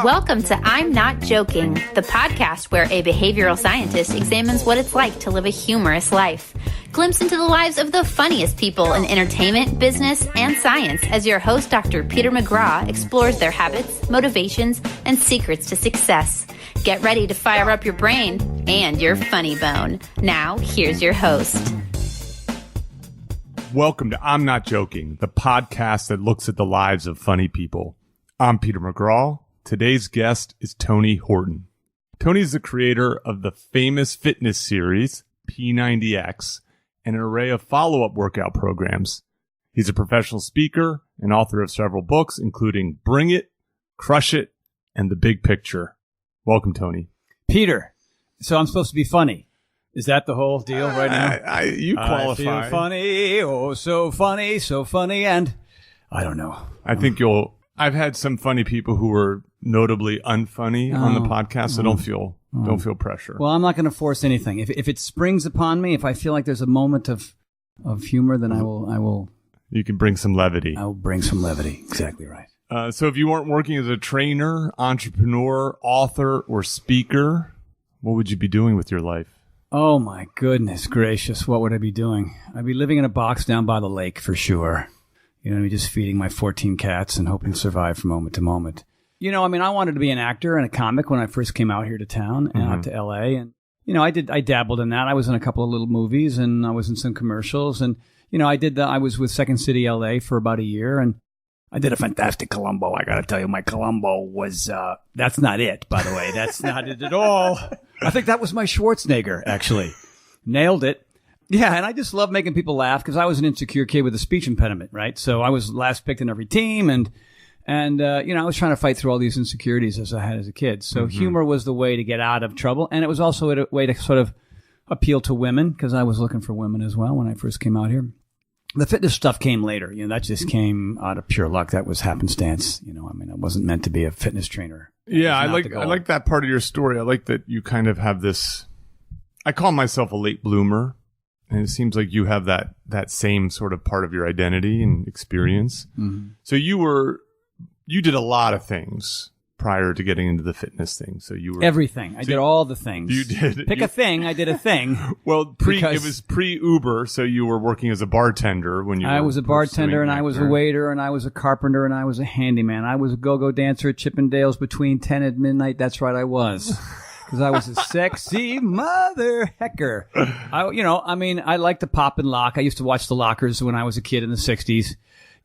Welcome to I'm Not Joking, the podcast where a behavioral scientist examines what it's like to live a humorous life. Glimpse into the lives of the funniest people in entertainment, business, and science as your host, Dr. Peter McGraw, explores their habits, motivations, and secrets to success. Get ready to fire up your brain and your funny bone. Now, here's your host. Welcome to I'm Not Joking, the podcast that looks at the lives of funny people. I'm Peter McGraw. Today's guest is Tony Horton. Tony is the creator of the famous fitness series, P90X, and an array of follow-up workout programs. He's a professional speaker and author of several books, including Bring It, Crush It, and The Big Picture. Welcome, Tony. Peter, so I'm supposed to be funny. Is that the whole deal right now? You qualify. I feel funny, oh, so funny, and I don't know. I think I've had some funny people who were notably unfunny on the podcast, so don't feel pressure. Well, I'm not going to force anything. If it springs upon me, if I feel like there's a moment of humor, then I will. You can bring some levity. I will bring some levity. Exactly right. So if you weren't working as a trainer, entrepreneur, author, or speaker, what would you be doing with your life? Oh, my goodness gracious. What would I be doing? I'd be living in a box down by the lake for sure. You know, just feeding my 14 cats and hoping to survive from moment to moment. You know, I mean, I wanted to be an actor and a comic when I first came out here to town and out to L.A. And, you know, I dabbled in that. I was in a couple of little movies and I was in some commercials. And, you know, I was with Second City L.A. for about a year. And I did a fantastic Columbo. I got to tell you, my Columbo was, that's not it, by the way. That's not it at all. I think that was my Schwarzenegger, actually. Nailed it. Yeah, and I just love making people laugh because I was an insecure kid with a speech impediment, right? So I was last picked in every team, and you know, I was trying to fight through all these insecurities as I had as a kid. So humor was the way to get out of trouble, and it was also a way to sort of appeal to women because I was looking for women as well when I first came out here. The fitness stuff came later. You know, that just came out of pure luck. That was happenstance. You know, I mean, I wasn't meant to be a fitness trainer. Yeah, I like that part of your story. I like that you kind of have this. I call myself a late bloomer. And it seems like you have that same sort of part of your identity and experience. Mm-hmm. So you did a lot of things prior to getting into the fitness thing. So you were everything. I did all the things. You did a thing. I did a thing. Well, it was pre-Uber, so you were working as a bartender when you. I was a bartender, and I was a waiter, and I was a carpenter, and I was a handyman. I was a go-go dancer at Chippendales between 10 and midnight. That's right, I was. Because I was a sexy mother hecker. I like to pop and lock. I used to watch The Lockers when I was a kid in the 60s.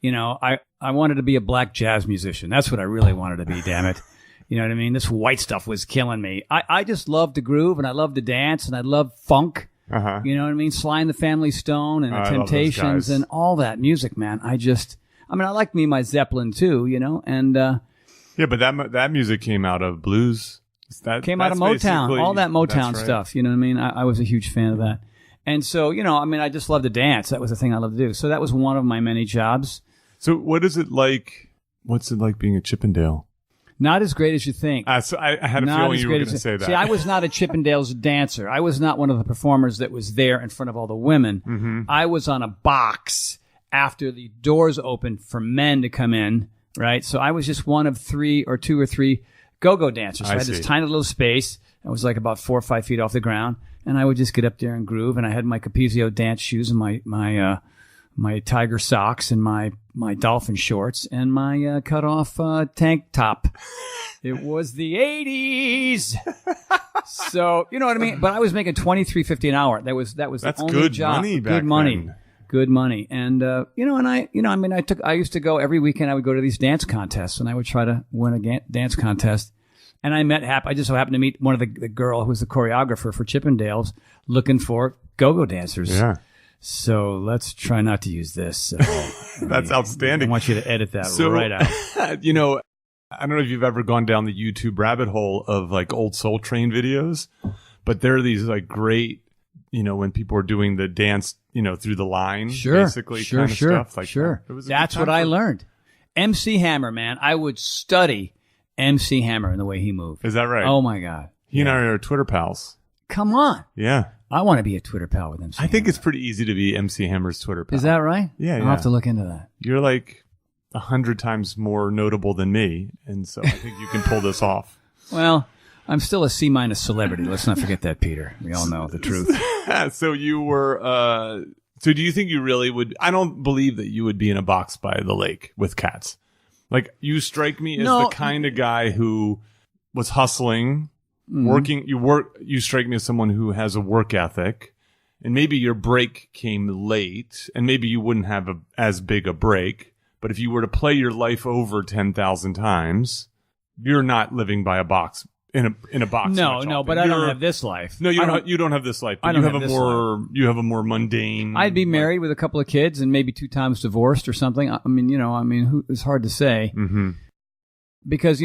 You know, I wanted to be a black jazz musician. That's what I really wanted to be, damn it. You know what I mean? This white stuff was killing me. I just loved to groove, and I loved to dance, and I loved funk. Uh-huh. You know what I mean? Sly and the Family Stone and the Temptations and all that music, man. I like me my Zeppelin too, you know? And yeah, but that music came out of blues. Came out of Motown, all that Motown stuff. You know what I mean? I was a huge fan of that. And so, you know, I mean, I just love to dance. That was the thing I loved to do. So that was one of my many jobs. So what's it like being a Chippendale? Not as great as you think. So I had a feeling you were going to say that. See, I was not a Chippendales dancer. I was not one of the performers that was there in front of all the women. Mm-hmm. I was on a box after the doors opened for men to come in, right? So I was just one of two or three go-go dancers. So I had this tiny little space. I was like about 4 or 5 feet off the ground, and I would just get up there and groove. And I had my Capizio dance shoes and my tiger socks and my dolphin shorts and my cut-off tank top. It was the 80s. So, you know what I mean? But I was making $23.50 an hour. That's the only good job. Money back then. Good money. And, I used to go every weekend. I would go to these dance contests, and I would try to win a dance contest. And I just so happened to meet one of the girl who was the choreographer for Chippendales looking for go-go dancers. Yeah. So let's try not to use this. That's outstanding. I want you to edit that right out. You know, I don't know if you've ever gone down the YouTube rabbit hole of like old Soul Train videos, but there are these like great, you know, when people are doing the dance, you know, through the line, basically kind of stuff. Like That's what I learned. MC Hammer, man. I would study MC Hammer and the way he moved. Is that right? Oh my God. He and I are Twitter pals. Come on. Yeah. I want to be a Twitter pal with MC I think it's pretty easy to be MC Hammer's Twitter pal. Is that right? Yeah, I'll have to look into that. You're like 100 times more notable than me, and so I think you can pull this off. Well, I'm still a C- celebrity. Let's not forget that, Peter. We all know the truth. So you were. So do you think you really would? I don't believe that you would be in a box by the lake with cats. Like, you strike me as the kind of guy who was hustling, working. You strike me as someone who has a work ethic, and maybe your break came late, and maybe you wouldn't have as big a break. But if you were to play your life over 10,000 times, you're not living by a box. In a box. No, but I don't have this life. No, you don't have this life. But you have a more mundane. I'd be married with a couple of kids and maybe 2 times divorced or something. It's hard to say. Mm-hmm. Because,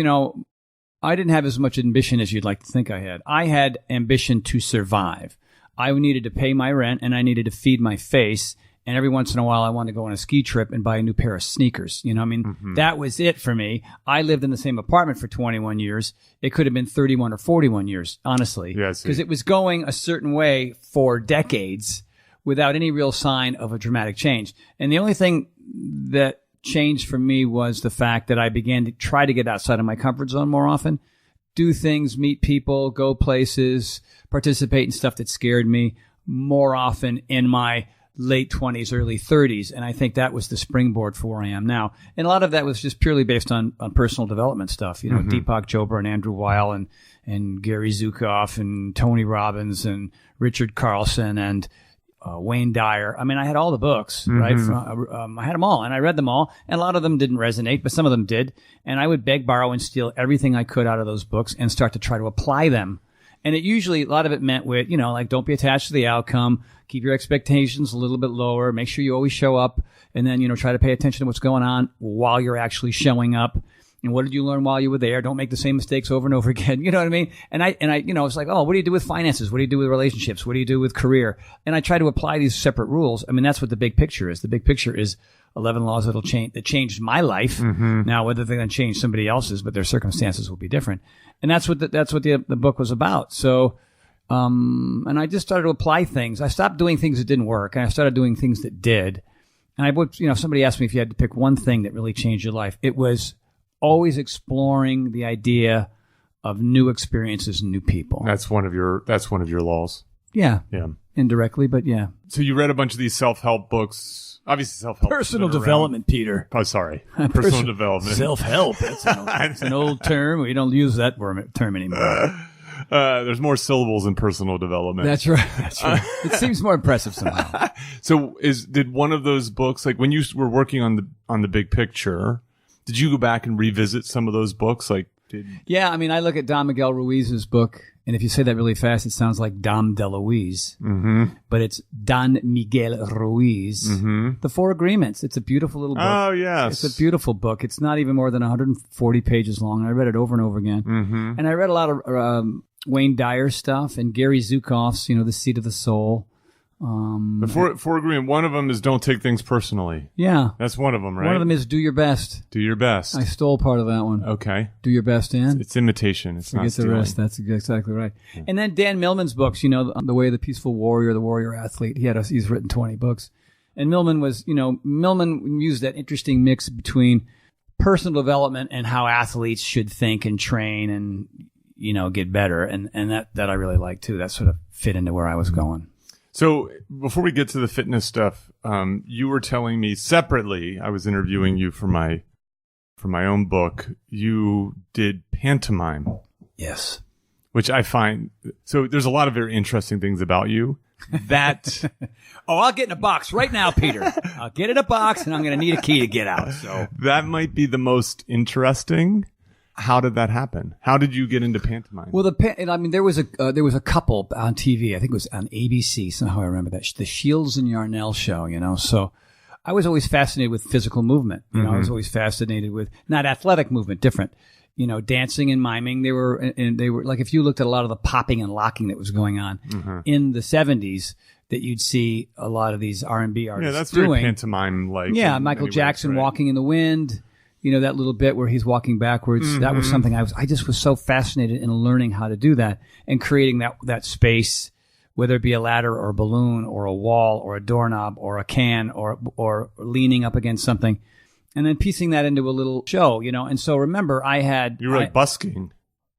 I didn't have as much ambition as you'd like to think I had. I had ambition to survive. I needed to pay my rent and I needed to feed my face. And every once in a while, I wanted to go on a ski trip and buy a new pair of sneakers. That was it for me. I lived in the same apartment for 21 years. It could have been 31 or 41 years, honestly. Because it was going a certain way for decades without any real sign of a dramatic change. And the only thing that changed for me was the fact that I began to try to get outside of my comfort zone more often, do things, meet people, go places, participate in stuff that scared me more often in my late 20s, early 30s. And I think that was the springboard for where I am now. And a lot of that was just purely based on personal development stuff. Deepak Chopra and Andrew Weil and Gary Zukav and Tony Robbins and Richard Carlson and Wayne Dyer. I mean, I had all the books, right? I had them all, and I read them all. And a lot of them didn't resonate, but some of them did. And I would beg, borrow, and steal everything I could out of those books and start to try to apply them. And it usually, a lot of it meant with, don't be attached to the outcome. Keep your expectations a little bit lower. Make sure you always show up. And then, try to pay attention to what's going on while you're actually showing up. And what did you learn while you were there? Don't make the same mistakes over and over again. You know what I mean? And I, it's like, oh, what do you do with finances? What do you do with relationships? What do you do with career? And I try to apply these separate rules. I mean, that's what the big picture is. The big picture is 11 laws that changed my life. Now, whether they're going to change somebody else's, but their circumstances will be different. And that's what the book was about. So, and I just started to apply things. I stopped doing things that didn't work, and I started doing things that did. And I would, if somebody asked me if you had to pick one thing that really changed your life, it was always exploring the idea of new experiences and new people. That's one of your laws. Yeah. Yeah. Indirectly, but yeah. So you read a bunch of these self-help books. Obviously, self-help. Personal development, Peter. Oh, sorry. Personal development. Self-help. That's an old term. We don't use that term anymore. There's more syllables in personal development. That's right. It seems more impressive somehow. So did one of those books, like when you were working on the big picture, did you go back and revisit some of those books? Yeah, I mean, I look at Don Miguel Ruiz's book, and if you say that really fast, it sounds like Dom DeLuise. But it's Don Miguel Ruiz. The Four Agreements. It's a beautiful little book. Oh, yes. It's a beautiful book. It's not even more than 140 pages long. I read it over and over again. And I read a lot of Wayne Dyer stuff and Gary Zukav's, The Seat of the Soul. The four agreement. One of them is don't take things personally. Yeah. That's one of them, right? One of them is do your best. Do your best. I stole part of that one. Okay. Do your best, Dan. It's imitation. It's not stealing. Forget the rest. That's exactly right. Yeah. And then Dan Millman's books, The Way of the Peaceful Warrior, The Warrior Athlete. He's written 20 books. And Millman Millman used that interesting mix between personal development and how athletes should think and train and, get better. And that I really like too. That sort of fit into where I was going. So before we get to the fitness stuff, you were telling me separately, I was interviewing you for my own book, you did pantomime. Yes. Which I find, so there's a lot of very interesting things about you. That I'll get in a box right now, Peter. I'll get in a box and I'm going to need a key to get out. So that might be the most interesting. How did that happen? How did you get into pantomime? Well, there was a couple on TV. I think it was on ABC. Somehow I remember that, the Shields and Yarnell show. So I was always fascinated with physical movement. I was always fascinated with not athletic movement, different. Dancing and miming. They were like, if you looked at a lot of the popping and locking that was going on in the 70s, that you'd see a lot of these R&B artists. Yeah, that's doing. very pantomime-like. Yeah, Michael Jackson, right? Walking in the Wind. That little bit where he's walking backwards. That was something I just was so fascinated in learning how to do that and creating that space, whether it be a ladder or a balloon or a wall or a doorknob or a can or leaning up against something. and then piecing that into a little show, And so remember, You were like busking.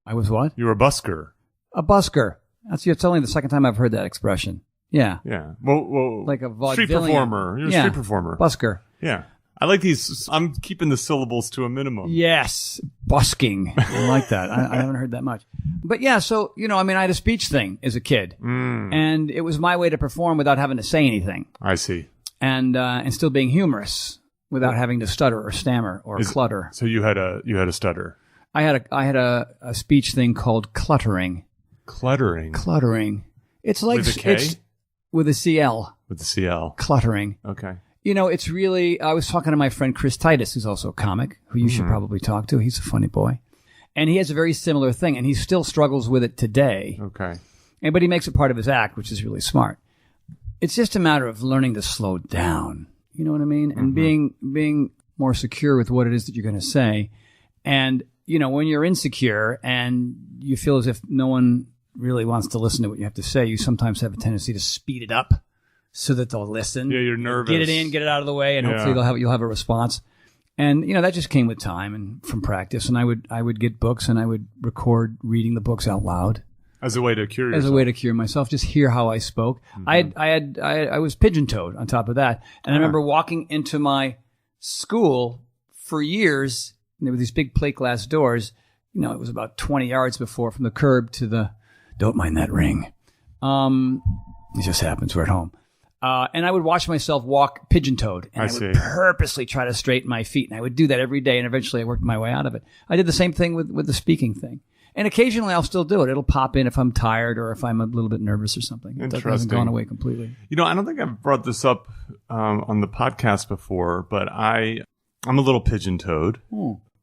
I was what? You were a busker. A busker. It's only the second time I've heard that expression. Yeah. Yeah. Well, like a vaudevillian. Street performer. You're a street performer. Busker. Yeah. I like these. I'm keeping the syllables to a minimum. Yes. Busking. I like that. I haven't heard that much. But yeah, so, I had a speech thing as a kid. And it was my way to perform without having to say anything. I see. And still being humorous without having to stutter or stammer or clutter. So you had a stutter. I had a speech thing called cluttering. Cluttering. It's like with a K? It's with a CL. With the CL. Cluttering. Okay. It's really. I was talking to my friend Chris Titus, who's also a comic, who you should probably talk to. He's a funny boy, and he has a very similar thing, and he still struggles with it today. Okay. But he makes it part of his act, which is really smart. It's just a matter of learning to slow down. You know what I mean? And being more secure with what it is that you're going to say, and when you're insecure and you feel as if no one really wants to listen to what you have to say, you sometimes have a tendency to speed it up so that they'll listen. Yeah, you're nervous. Get it in, get it out of the way, and hopefully you'll have a response. And that just came with time and from practice. And I would get books and I would record reading the books out loud as a way to cure yourself. As a way to cure myself, just hear how I spoke. I was pigeon-toed on top of that, and I remember walking into my school for years. And there were these big plate glass doors. It was about 20 yards from the curb to the. Don't mind that ring. It just happens. We're at home. And I would watch myself walk pigeon-toed, and I would purposely try to straighten my feet. And I would do that every day, and eventually I worked my way out of it. I did the same thing with the speaking thing. And occasionally I'll still do it. It'll pop in if I'm tired or if I'm a little bit nervous or something. It hasn't gone away completely. I don't think I've brought this up on the podcast before, but I'm a little pigeon-toed.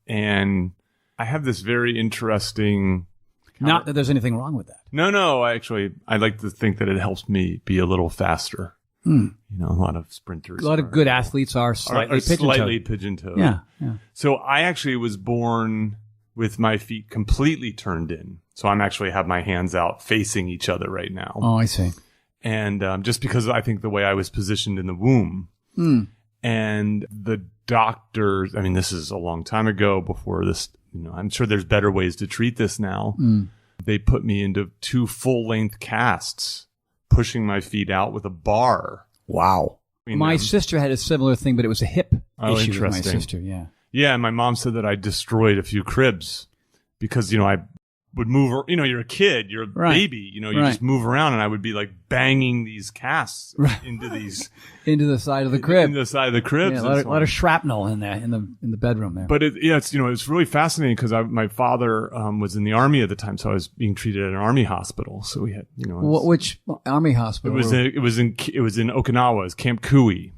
And I have this very interesting... Not that there's anything wrong with that. No. I like to think that it helps me be a little faster. A lot of sprinters. A lot of good athletes are slightly pigeon-toed. Yeah. So I actually was born with my feet completely turned in. So I'm actually have my hands out facing each other right now. Oh, I see. And just because I think the way I was positioned in the womb. And the doctors, this is a long time ago before this, I'm sure there's better ways to treat this now. They put me into 2 full-length casts, pushing my feet out with a bar. Wow. My sister had a similar thing, but it was a hip issue with my sister, Yeah, and my mom said that I destroyed a few cribs because, I would move, you're a kid, you're a baby, you just move around, and I would be like banging these casts into these into the side of the crib, into the side of the cribs. Yeah, a lot of shrapnel in the bedroom there. But it's really fascinating because my father was in the Army at the time, so I was being treated at an Army hospital. So we had which Army hospital? It was in Okinawa, it's Camp Kui.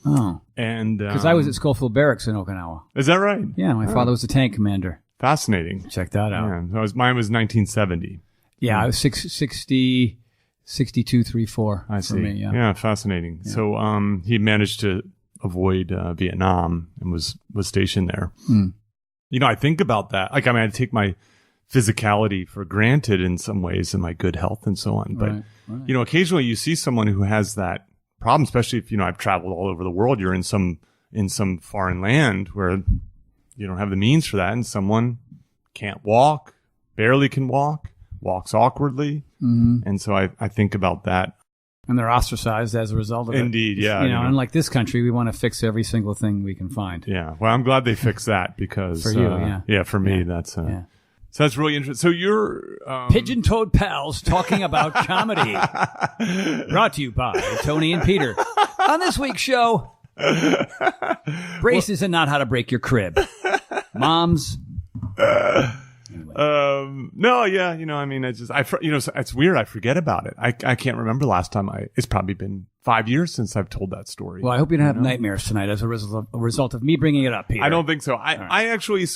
Oh, and because I was at Schofield Barracks in Okinawa. Is that right? Yeah, my father was a tank commander. Fascinating. Check that out. Yeah, mine was 1970. Yeah, I was 62, 34 I see. For me. Yeah, fascinating. Yeah. So he managed to avoid Vietnam and was stationed there. I think about that. I take my physicality for granted in some ways and my good health and so on. But, occasionally you see someone who has that problem, especially if, I've traveled all over the world. You're in some foreign land where you don't have the means for that, and someone can't walk, barely can walk, walks awkwardly. And so I think about that. And they're ostracized as a result of it. Indeed, yeah. Unlike this country, we want to fix every single thing we can find. Yeah. Well, I'm glad they fixed that because... For you, yeah. For me, that's... So that's really interesting. So you're... Pigeon-toed pals talking about comedy. Brought to you by Tony and Peter. On this week's show... Braces and not how to break your crib. Moms. No, yeah, it's weird. I forget about it. I can't remember last time it's probably been 5 years since I've told that story. Well, I hope you don't have nightmares tonight as a result of me bringing it up, Peter. I don't think so. I actually,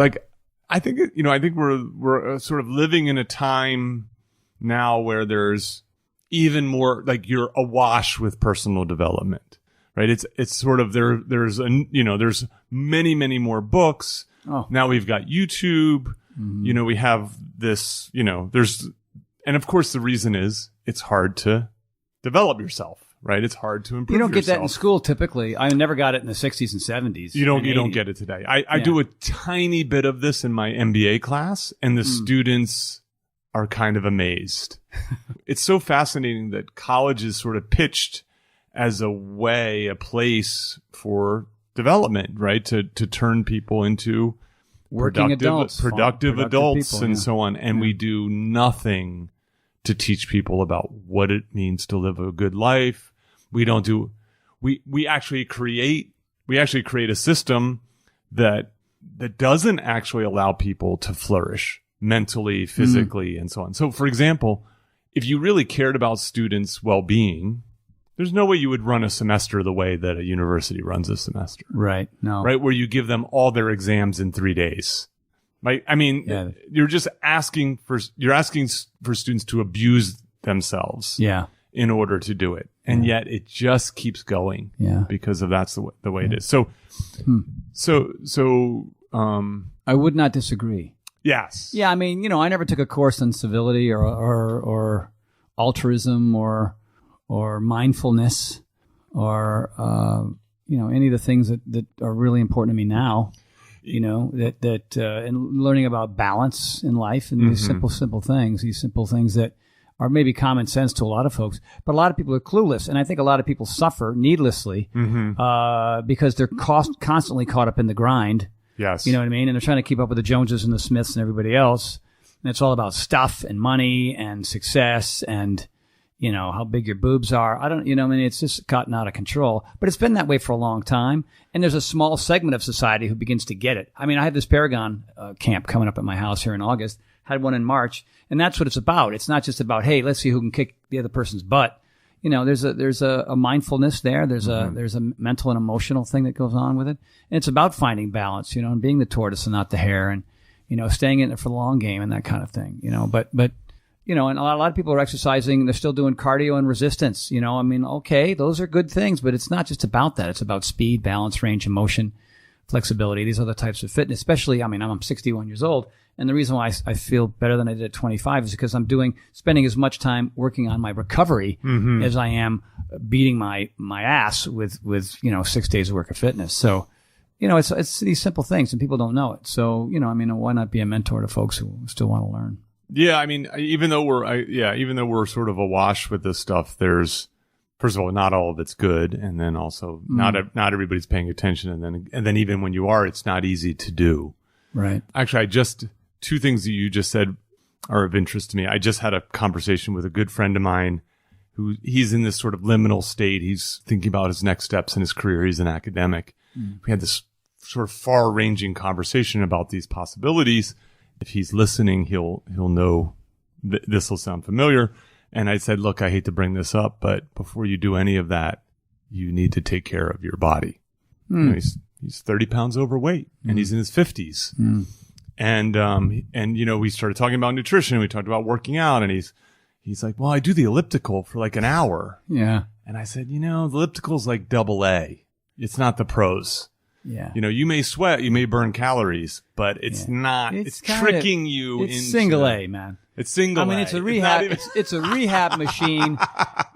I think we're sort of living in a time now where there's even more, you're awash with personal development, right? It's sort of there's many, many more books. Oh. Now we've got YouTube, we have this, and of course the reason is it's hard to develop yourself. right? It's hard to improve You don't get that in yourself. school typically. I never got it in the 60s and 70s. You don't and get it today. I Yeah. do a tiny bit of this in my MBA class, and the students are kind of amazed. It's so fascinating that college is sort of pitched as a place for development, right? To turn people into Working adults, productive adults people, and yeah. so on. And we do nothing to teach people about what it means to live a good life. We actually create a system that doesn't actually allow people to flourish mentally, physically, and so on. So, for example, if you really cared about students' well-being, there's no way you would run a semester the way that a university runs a semester. Right. No. Right? Where you give them all their exams in 3 days. Right? I mean, Yeah. you're asking for students to abuse themselves Yeah. in order to do it. And yet it just keeps going. Yeah. Because of that's the way it is. So, I would not disagree. yes. Yeah, I mean, I never took a course on civility or altruism or mindfulness or any of the things that are really important to me now. And learning about balance in life and these simple things that are maybe common sense to a lot of folks, but a lot of people are clueless, and I think a lot of people suffer needlessly because they're constantly caught up in the grind. Yes. You know what I mean? And they're trying to keep up with the Joneses and the Smiths and everybody else. And it's all about stuff and money and success and, how big your boobs are. It's just gotten out of control. But it's been that way for a long time. And there's a small segment of society who begins to get it. I mean, I have this Paragon camp coming up at my house here in August. Had one in March. And that's what it's about. It's not just about, hey, let's see who can kick the other person's butt. There's a mindfulness there. There's a mental and emotional thing that goes on with it. And it's about finding balance, and being the tortoise and not the hare and, staying in it for the long game and that kind of thing, but and a lot of people are exercising. They're still doing cardio and resistance, okay, those are good things, but it's not just about that. It's about speed, balance, range of motion, flexibility. These other types of fitness, especially, I'm 61 years old. And the reason why I feel better than I did at 25 is because I'm spending as much time working on my recovery as I am beating my ass with 6 days of work of fitness. So, it's these simple things and people don't know it. So, why not be a mentor to folks who still want to learn? Yeah. I mean, even though we're sort of awash with this stuff, there's, first of all, not all of it's good. And then also not everybody's paying attention. And then even when you are, it's not easy to do. Right. Actually, two things that you just said are of interest to me. I just had a conversation with a good friend of mine he's in this sort of liminal state. He's thinking about his next steps in his career. He's an academic. We had this sort of far-ranging conversation about these possibilities. If he's listening, he'll know this will sound familiar. And I said, look, I hate to bring this up, but before you do any of that, you need to take care of your body. He's 30 pounds overweight and he's in his 50s. And we started talking about nutrition. We talked about working out, and he's like, well, I do the elliptical for like an hour. Yeah. And I said, the elliptical's like AA. It's not the pros. Yeah. You may sweat, you may burn calories, but it's not, it's tricking you into. It's single A, man. It's single A. I mean, it's a rehab, it's a rehab machine.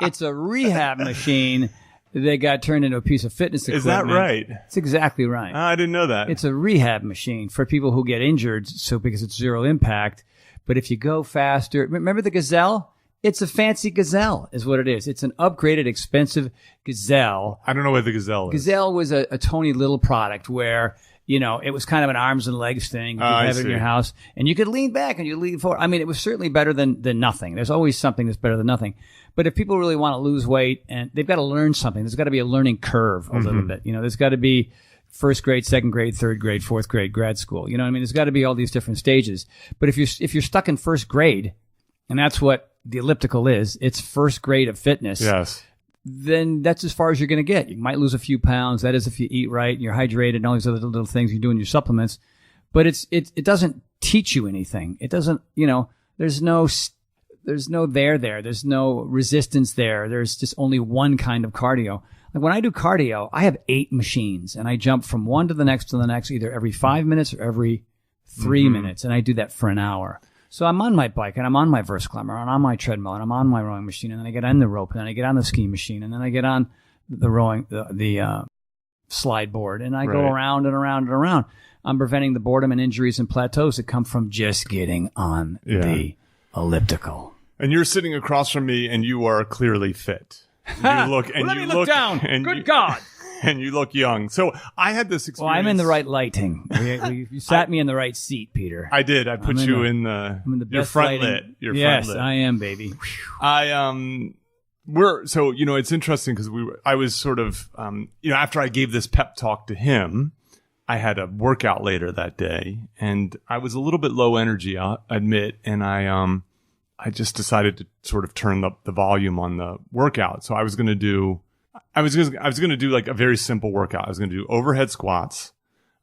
It's a rehab machine that got turned into a piece of fitness equipment. Is that right? It's exactly right. I didn't know that. It's a rehab machine for people who get injured, because it's zero impact. But if you go faster, remember the Gazelle? It's a fancy Gazelle is what it is. It's an upgraded, expensive Gazelle. I don't know what the Gazelle is. Gazelle was a Tony Little product where, it was kind of an arms and legs thing. You could have it in your house, and you could lean back and you lean forward. I mean, it was certainly better than nothing. There's always something that's better than nothing. But if people really want to lose weight, and they've got to learn something, there's got to be a learning curve a little bit. There's got to be first grade, second grade, third grade, fourth grade, grad school. There's got to be all these different stages. But if you're stuck in first grade, and that's what the elliptical is, it's first grade of fitness. Yes. Then that's as far as you're going to get. You might lose a few pounds. That is if you eat right and you're hydrated and all these other little things you do in your supplements. But it doesn't teach you anything. It doesn't, there's no there. There's no resistance there. There's just only one kind of cardio. Like when I do cardio, I have 8 machines and I jump from one to the next, either every 5 minutes or every 3 minutes. And I do that for an hour. So I'm on my bike and I'm on my verse climber and I'm on my treadmill and I'm on my rowing machine and then I get on the rope and then I get on the ski machine and then I get on the rowing, the slide board and I go around and around and around. I'm preventing the boredom and injuries and plateaus that come from just getting on the elliptical. And you're sitting across from me and you are clearly fit. You look, and Let you me look down. And Good God. And you look young. So I had this experience. Well, I'm in the right lighting. You sat me in the right seat, Peter. I did. I put you in the your front lit. Your yes, front lit. I am, baby. It's interesting because I was sort of, after I gave this pep talk to him, I had a workout later that day and I was a little bit low energy, I'll admit. And I just decided to sort of turn up the volume on the workout. So I was going to do like a very simple workout. I was going to do overhead squats.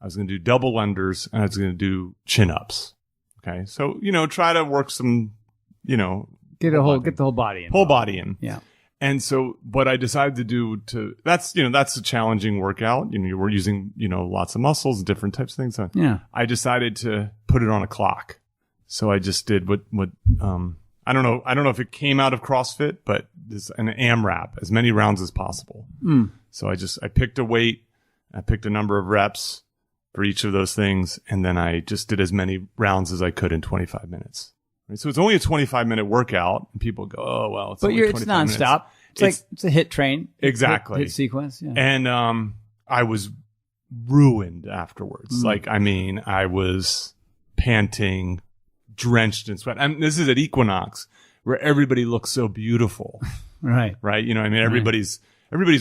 I was going to do double unders and I was going to do chin ups. Okay. So, try to work some, get the whole body in. Whole body in. Yeah. And so what I decided to do that's a challenging workout. We're using, lots of muscles and different types of things. So I decided to put it on a clock. So I just did what I don't know if it came out of CrossFit, but this an AMRAP, as many rounds as possible. So I picked a weight, I picked a number of reps for each of those things, and then I just did as many rounds as I could in 25 minutes. Right? So it's only a 25-minute workout, and people go, "Oh well, it's only 25 minutes." It's nonstop. It's a hit train. Exactly. Hit sequence. Yeah. And I was ruined afterwards. I was panting, drenched in sweat. This is at Equinox, where everybody looks so beautiful. Right. Everybody's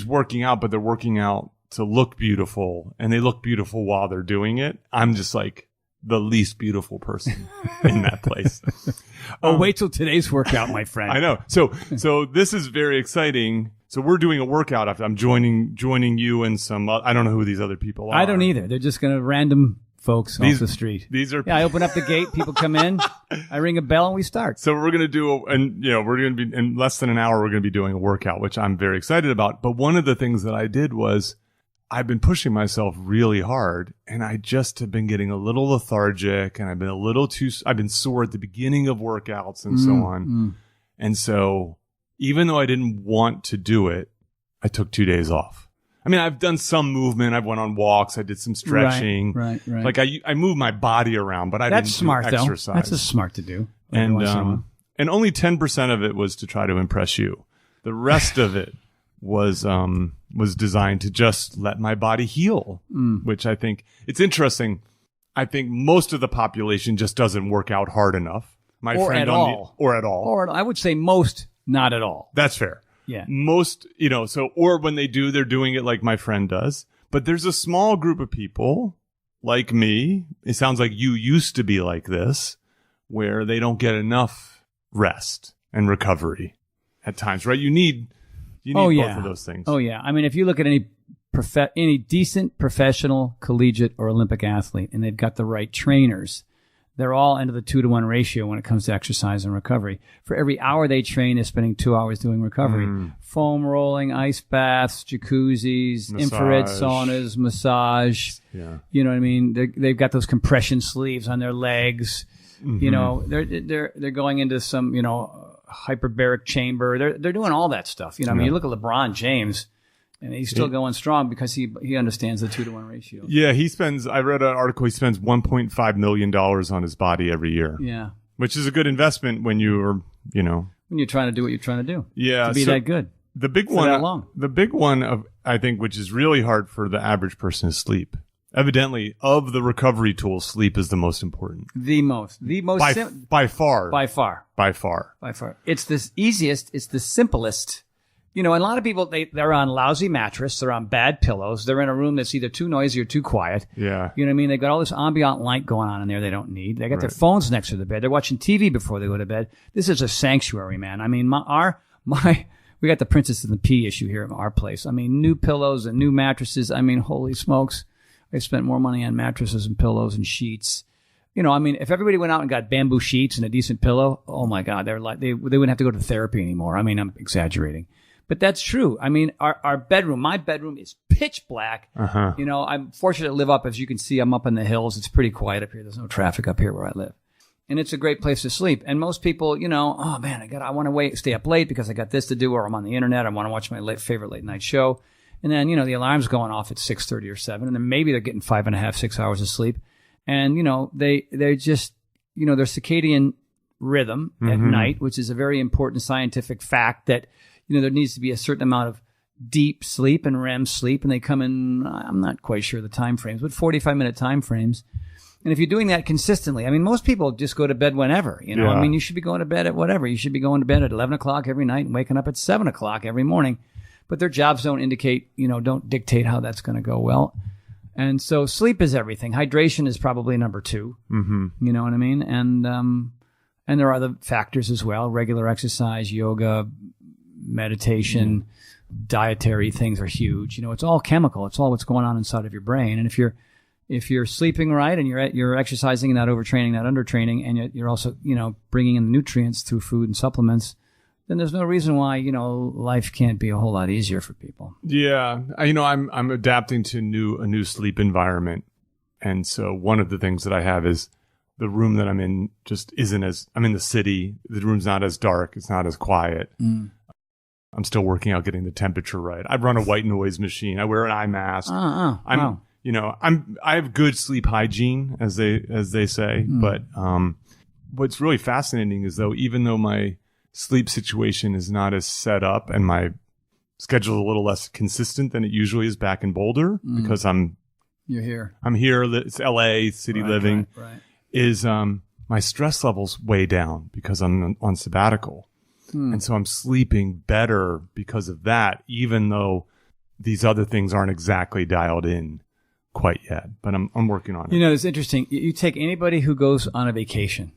working out, but they're working out to look beautiful, and they look beautiful while they're doing it. I'm just like the least beautiful person in that place. Wait till today's workout, my friend. I know. So this is very exciting. So we're doing a workout after I'm joining you and some, I don't know who these other people are. I don't either. They're just going to random folks off the street. These are I open up the gate, people come in, I ring a bell, and we start. So we're going to do, we're going to be in less than an hour. We're going to be doing a workout, which I'm very excited about. But one of the things that I did was I've been pushing myself really hard, and I just have been getting a little lethargic, and I've been sore at the beginning of workouts and so on. And so even though I didn't want to do it, I took 2 days off. I mean, I've done some movement. I went on walks. I did some stretching. Right. Like I moved my body around, but I didn't do exercise. Though. That's smart to do. And only 10% of it was to try to impress you. The rest of it was designed to just let my body heal, which I think it's interesting. I think most of the population just doesn't work out hard enough. Or at all. I would say most, not at all. That's fair. Yeah. Most, or when they do, they're doing it like my friend does. But there's a small group of people like me. It sounds like you used to be like this, where they don't get enough rest and recovery at times, right? You need both of those things. Oh yeah. I mean, if you look at any decent professional, collegiate, or Olympic athlete, and they've got the right trainers, they're all under the 2-to-1 ratio when it comes to exercise and recovery. For every hour they train, they're spending 2 hours doing recovery. Foam rolling, ice baths, jacuzzis, infrared saunas, massage. Yeah. You know what I mean? They've got those compression sleeves on their legs. They're going into some, hyperbaric chamber. They're doing all that stuff. I mean, you look at LeBron James, and he's still going strong because he understands the 2-to-1 ratio. Yeah, I read an article, he spends $1.5 million on his body every year. Yeah. Which is a good investment when you're, when you're trying to do what you're trying to do. Yeah. To be that good. The big one of, I think, which is really hard for the average person is sleep. Evidently, of the recovery tools, sleep is the most important. The most by far. It's the easiest. It's the simplest. A lot of people, they're on lousy mattress. They're on bad pillows. They're in a room that's either too noisy or too quiet. Yeah. You know what I mean? They've got all this ambient light going on in there they don't need. They got their phones next to the bed. They're watching TV before they go to bed. This is a sanctuary, man. I mean, we got the Princess and the Pea issue here at our place. I mean, new pillows and new mattresses. I mean, holy smokes. I spent more money on mattresses and pillows and sheets. If everybody went out and got bamboo sheets and a decent pillow, oh my God, they wouldn't have to go to therapy anymore. I mean, I'm exaggerating. But that's true. I mean, our bedroom, my bedroom is pitch black. I'm fortunate to live up, as you can see, I'm up in the hills. It's pretty quiet up here. There's no traffic up here where I live. And it's a great place to sleep. And most people, oh man, I want to stay up late because I got this to do, or I'm on the internet. I want to watch my favorite late night show. And then, the alarm's going off at 6:30 or 7, and then maybe they're getting 5.5, 6 hours of sleep. And, they're just, their circadian rhythm at night, which is a very important scientific fact that, there needs to be a certain amount of deep sleep and REM sleep. And they come in, I'm not quite sure the time frames, but 45-minute time frames. And if you're doing that consistently, most people just go to bed whenever, Yeah. you should be going to bed at whatever. You should be going to bed at 11 o'clock every night and waking up at 7 o'clock every morning. But their jobs don't indicate, don't dictate how that's going to go well. And so sleep is everything. Hydration is probably number 2. Mm-hmm. You know what I mean? And there are other factors as well. Regular exercise, yoga, meditation, dietary things are huge. It's all chemical. It's all what's going on inside of your brain. And if you're sleeping right and you're exercising and not overtraining, not undertraining, and you're also, bringing in the nutrients through food and supplements, then there's no reason why, life can't be a whole lot easier for people. Yeah. I'm adapting to a new sleep environment. And so one of the things that I have is the room that I'm in just I'm in the city. The room's not as dark. It's not as quiet. I'm still working out getting the temperature right. I run a white noise machine. I wear an eye mask. Wow. I have good sleep hygiene, as they say. But what's really fascinating is even though my sleep situation is not as set up and my schedule is a little less consistent than it usually is back in Boulder because You're here. I'm here. It's LA, city living. Right. Is my stress level's way down because I'm on sabbatical. And so I'm sleeping better because of that, even though these other things aren't exactly dialed in quite yet. But I'm working on it. It's interesting. You take anybody who goes on a vacation,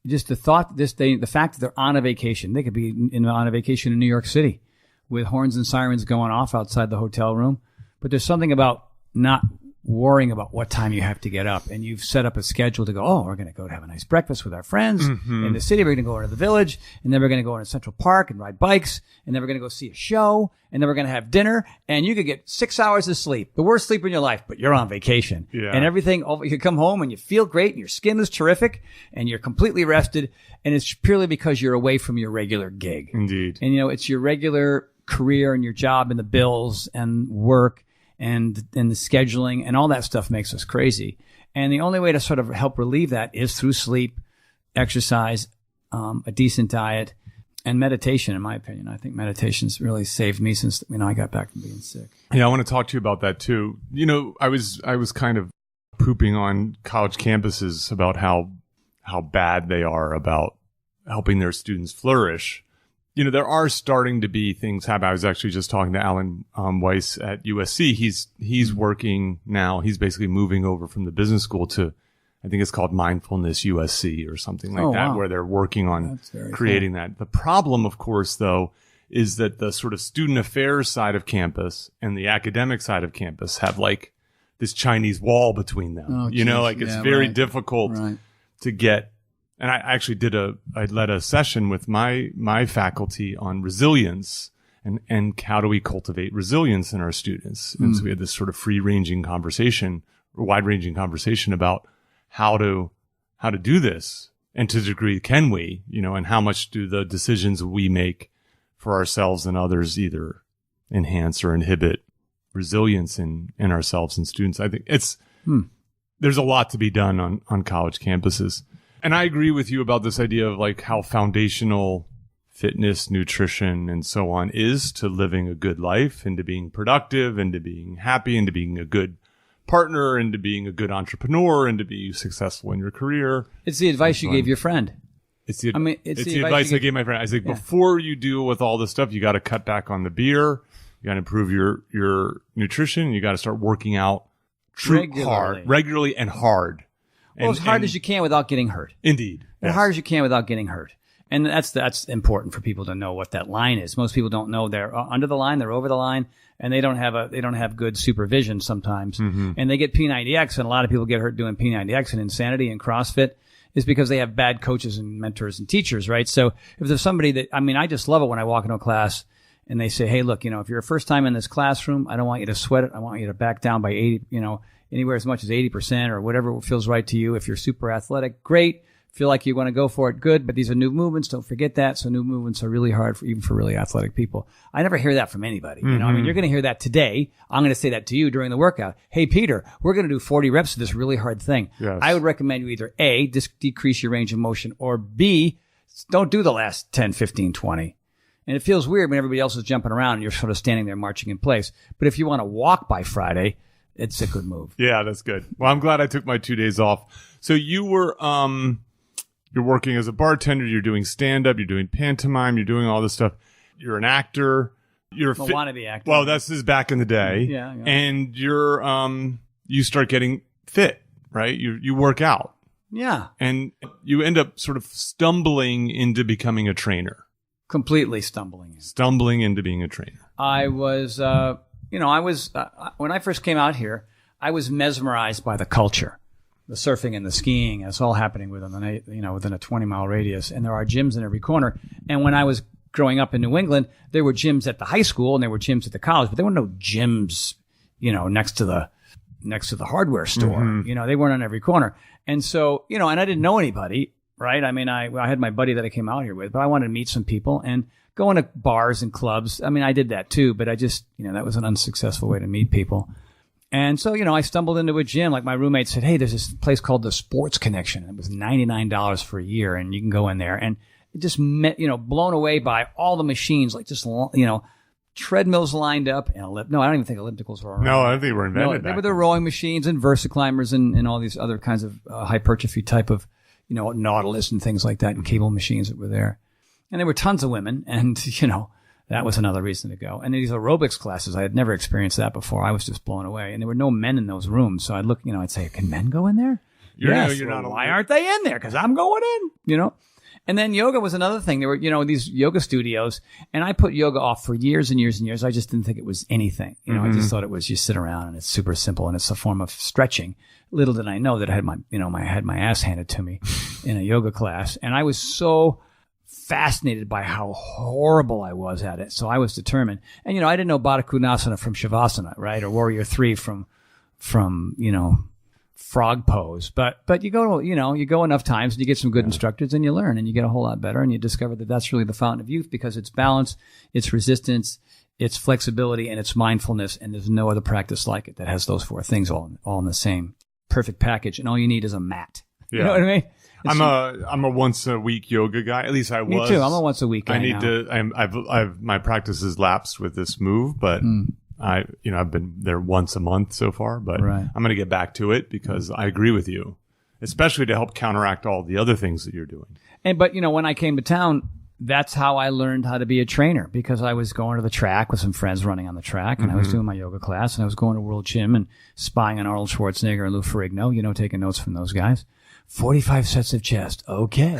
just the fact that they're on a vacation, they could be on a vacation in New York City with horns and sirens going off outside the hotel room. But there's something about not worrying about what time you have to get up, and you've set up a schedule to go, we're going to go to have a nice breakfast with our friends in the city. We're going to go into the village, and then we're going to go into Central Park and ride bikes, and then we're going to go see a show, and then we're going to have dinner, and you could get 6 hours of sleep, the worst sleep in your life, but you're on vacation. Yeah. And everything, you come home and you feel great, and your skin is terrific, and you're completely rested, and it's purely because you're away from your regular gig. Indeed. And, it's your regular career and your job and the bills and work and the scheduling and all that stuff makes us crazy. And the only way to sort of help relieve that is through sleep, exercise, a decent diet, and meditation, in my opinion. I think meditation's really saved me since, I got back from being sick. Yeah, I want to talk to you about that too. I was kind of pooping on college campuses about how bad they are about helping their students flourish. There are starting to be things happen. I was actually just talking to Alan Weiss at USC. He's working now. He's basically moving over from the business school to, I think it's called Mindfulness USC or something like that, wow. where they're working on creating cool. that. The problem, of course, though, is that the sort of student affairs side of campus and the academic side of campus have like this Chinese wall between them. It's very difficult to get. And I actually I led a session with my faculty on resilience and how do we cultivate resilience in our students. And so we had this sort of wide-ranging conversation about how to do this, and to the degree can we, and how much do the decisions we make for ourselves and others either enhance or inhibit resilience in ourselves and students. I think there's a lot to be done on college campuses. And I agree with you about this idea of like how foundational fitness, nutrition, and so on is to living a good life and to being productive and to being happy and to being a good partner and to being a good entrepreneur and to be successful in your career. It's the advice you gave your friend. It's the advice I gave my friend. I said, before you deal with all this stuff, you got to cut back on the beer. You got to improve your nutrition. You got to start working out regularly and hard. Well, as hard as you can without getting hurt. Indeed. As hard as you can without getting hurt. And that's important for people to know what that line is. Most people don't know they're under the line, they're over the line, and they don't have good supervision sometimes. And they get P90X, and a lot of people get hurt doing P90X and Insanity and CrossFit is because they have bad coaches and mentors and teachers, right? So if there's somebody that, I just love it when I walk into a class and they say, hey, look, if you're a first time in this classroom, I don't want you to sweat it. I want you to back down by 80, anywhere as much as 80% or whatever feels right to you. If you're super athletic, great. feel like you want to go for it, good, but these are new movements. Don't forget that. So new movements are really hard even for really athletic people. I never hear that from anybody. You know, I mean, you're going to hear that today. I'm going to say that to you during the workout. Hey, Peter, we're going to do 40 reps of this really hard thing. Yes. I would recommend you either A, decrease your range of motion, or B, don't do the last 10, 15, 20. And it feels weird when everybody else is jumping around and you're sort of standing there marching in place. But if you want to walk by Friday, it's a good move. Yeah, that's good. Well, I'm glad I took my 2 days off. So you were, you're working as a bartender, you're doing stand-up, you're doing pantomime, you're doing all this stuff. You're an actor. You're a wannabe actor. Well, this is back in the day. Yeah. And you're, you start getting fit, right? You work out. Yeah. And you end up sort of stumbling into becoming a trainer. Completely stumbling into being a trainer. I was, when I first came out here, I was mesmerized by the culture, the surfing and the skiing. It's all happening within a 20-mile radius, and there are gyms in every corner. And when I was growing up in New England, there were gyms at the high school and there were gyms at the college, but there were no gyms, next to the hardware store. Mm-hmm. They weren't on every corner. And so, and I didn't know anybody. Right. I mean, I had my buddy that I came out here with, but I wanted to meet some people and go into bars and clubs. I mean, I did that too, but I just, that was an unsuccessful way to meet people. And so, I stumbled into a gym. Like my roommate said, hey, there's this place called the Sports Connection. It was $99 for a year and you can go in there. And it just met, blown away by all the machines, like just, treadmills lined up. And no, I don't even think ellipticals were around. No, I don't think they were invented. They were the rowing machines and VersaClimbers and all these other kinds of hypertrophy type of, Nautilus and things like that and cable machines that were there. And there were tons of women and, that was another reason to go. And these aerobics classes, I had never experienced that before. I was just blown away. And there were no men in those rooms. So I'd look, I'd say, can men go in there? Yes. You're not why aren't they in there? Because I'm going in, And then yoga was another thing. There were, these yoga studios. And I put yoga off for years and years and years. I just didn't think it was anything. I just thought it was you sit around and it's super simple and it's a form of stretching. Little did I know that I had my ass handed to me in a yoga class. And I was so fascinated by how horrible I was at it. So I was determined. And, I didn't know Baddha Konasana from Shavasana, right? Or Warrior 3 from frog pose. But you go, you go enough times and you get some good instructors and you learn and you get a whole lot better and you discover that that's really the fountain of youth because it's balance, it's resistance, it's flexibility, and it's mindfulness. And there's no other practice like it that has those four things all in the same perfect package. And all you need is a mat. Yeah. You know what I mean? I'm a once a week yoga guy. At least I was. Me too. I'm a once a week guy. I need to. I've my practice has lapsed with this move, but I've been there once a month so far. But right. I'm going to get back to it because I agree with you, especially to help counteract all the other things that you're doing. But when I came to town, that's how I learned how to be a trainer because I was going to the track with some friends running on the track and I was doing my yoga class and I was going to World Gym and spying on Arnold Schwarzenegger and Lou Ferrigno, taking notes from those guys. 45 sets of chest. Okay.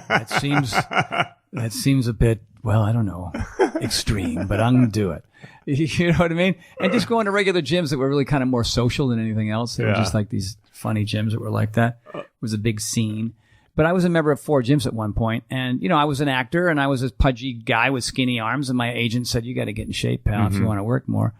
That seems a bit, well, I don't know, extreme, but I'm going to do it. You know what I mean? And just going to regular gyms that were really kind of more social than anything else. They were just like these funny gyms that were like that. It was a big scene. But I was a member of 4 gyms at one point, and I was an actor, and I was a pudgy guy with skinny arms, and my agent said, "You got to get in shape, pal, if you want to work more."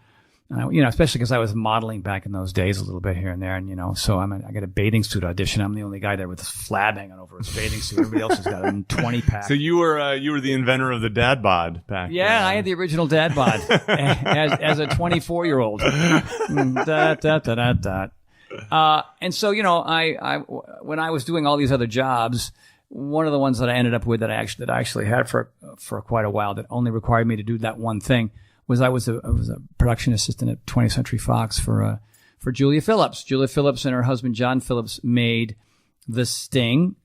And especially because I was modeling back in those days a little bit here and there, and so I got a bathing suit audition. I'm the only guy there with a flab hanging over his bathing suit. Everybody else has got a 20-pack. So you were the inventor of the dad bod back. Yeah, I had the original dad bod as a 24-year-old. And so, I when I was doing all these other jobs, one of the ones that I ended up with that I actually had for quite a while that only required me to do that one thing was I was a production assistant at 20th Century Fox for Julia Phillips. Julia Phillips and her husband John Phillips made The Sting,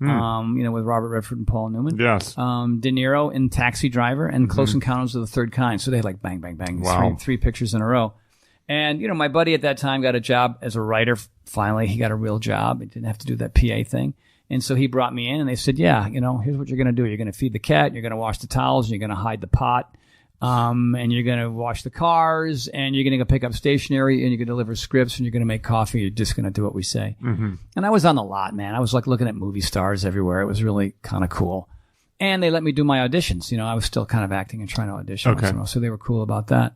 with Robert Redford and Paul Newman. Yes. De Niro in Taxi Driver and Close Encounters of the Third Kind. So they had like bang, bang, bang, wow. three pictures in a row. And, my buddy at that time got a job as a writer. Finally, he got a real job. He didn't have to do that PA thing. And so he brought me in and they said, yeah, here's what you're going to do. You're going to feed the cat. You're going to wash the towels. And you're going to hide the pot. And you're going to wash the cars. And you're going to go pick up stationery. And you're going to deliver scripts. And you're going to make coffee. You're just going to do what we say. Mm-hmm. And I was on the lot, man. I was like looking at movie stars everywhere. It was really kind of cool. And they let me do my auditions. I was still kind of acting and trying to audition. Okay. So they were cool about that.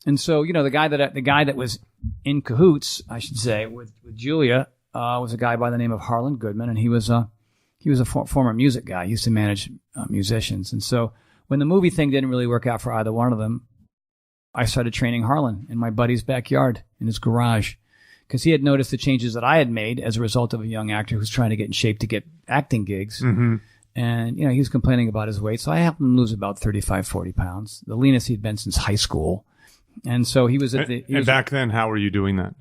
And so, the guy that was in cahoots, I should say, with Julia, was a guy by the name of Harlan Goodman, and he was he was a former music guy. He used to manage musicians. And so when the movie thing didn't really work out for either one of them, I started training Harlan in my buddy's backyard, in his garage, because he had noticed the changes that I had made as a result of a young actor who's trying to get in shape to get acting gigs. Mm-hmm. And, he was complaining about his weight. So I helped him lose about 35, 40 pounds, the leanest he'd been since high school. And so he was at the... And back then, how were you doing that?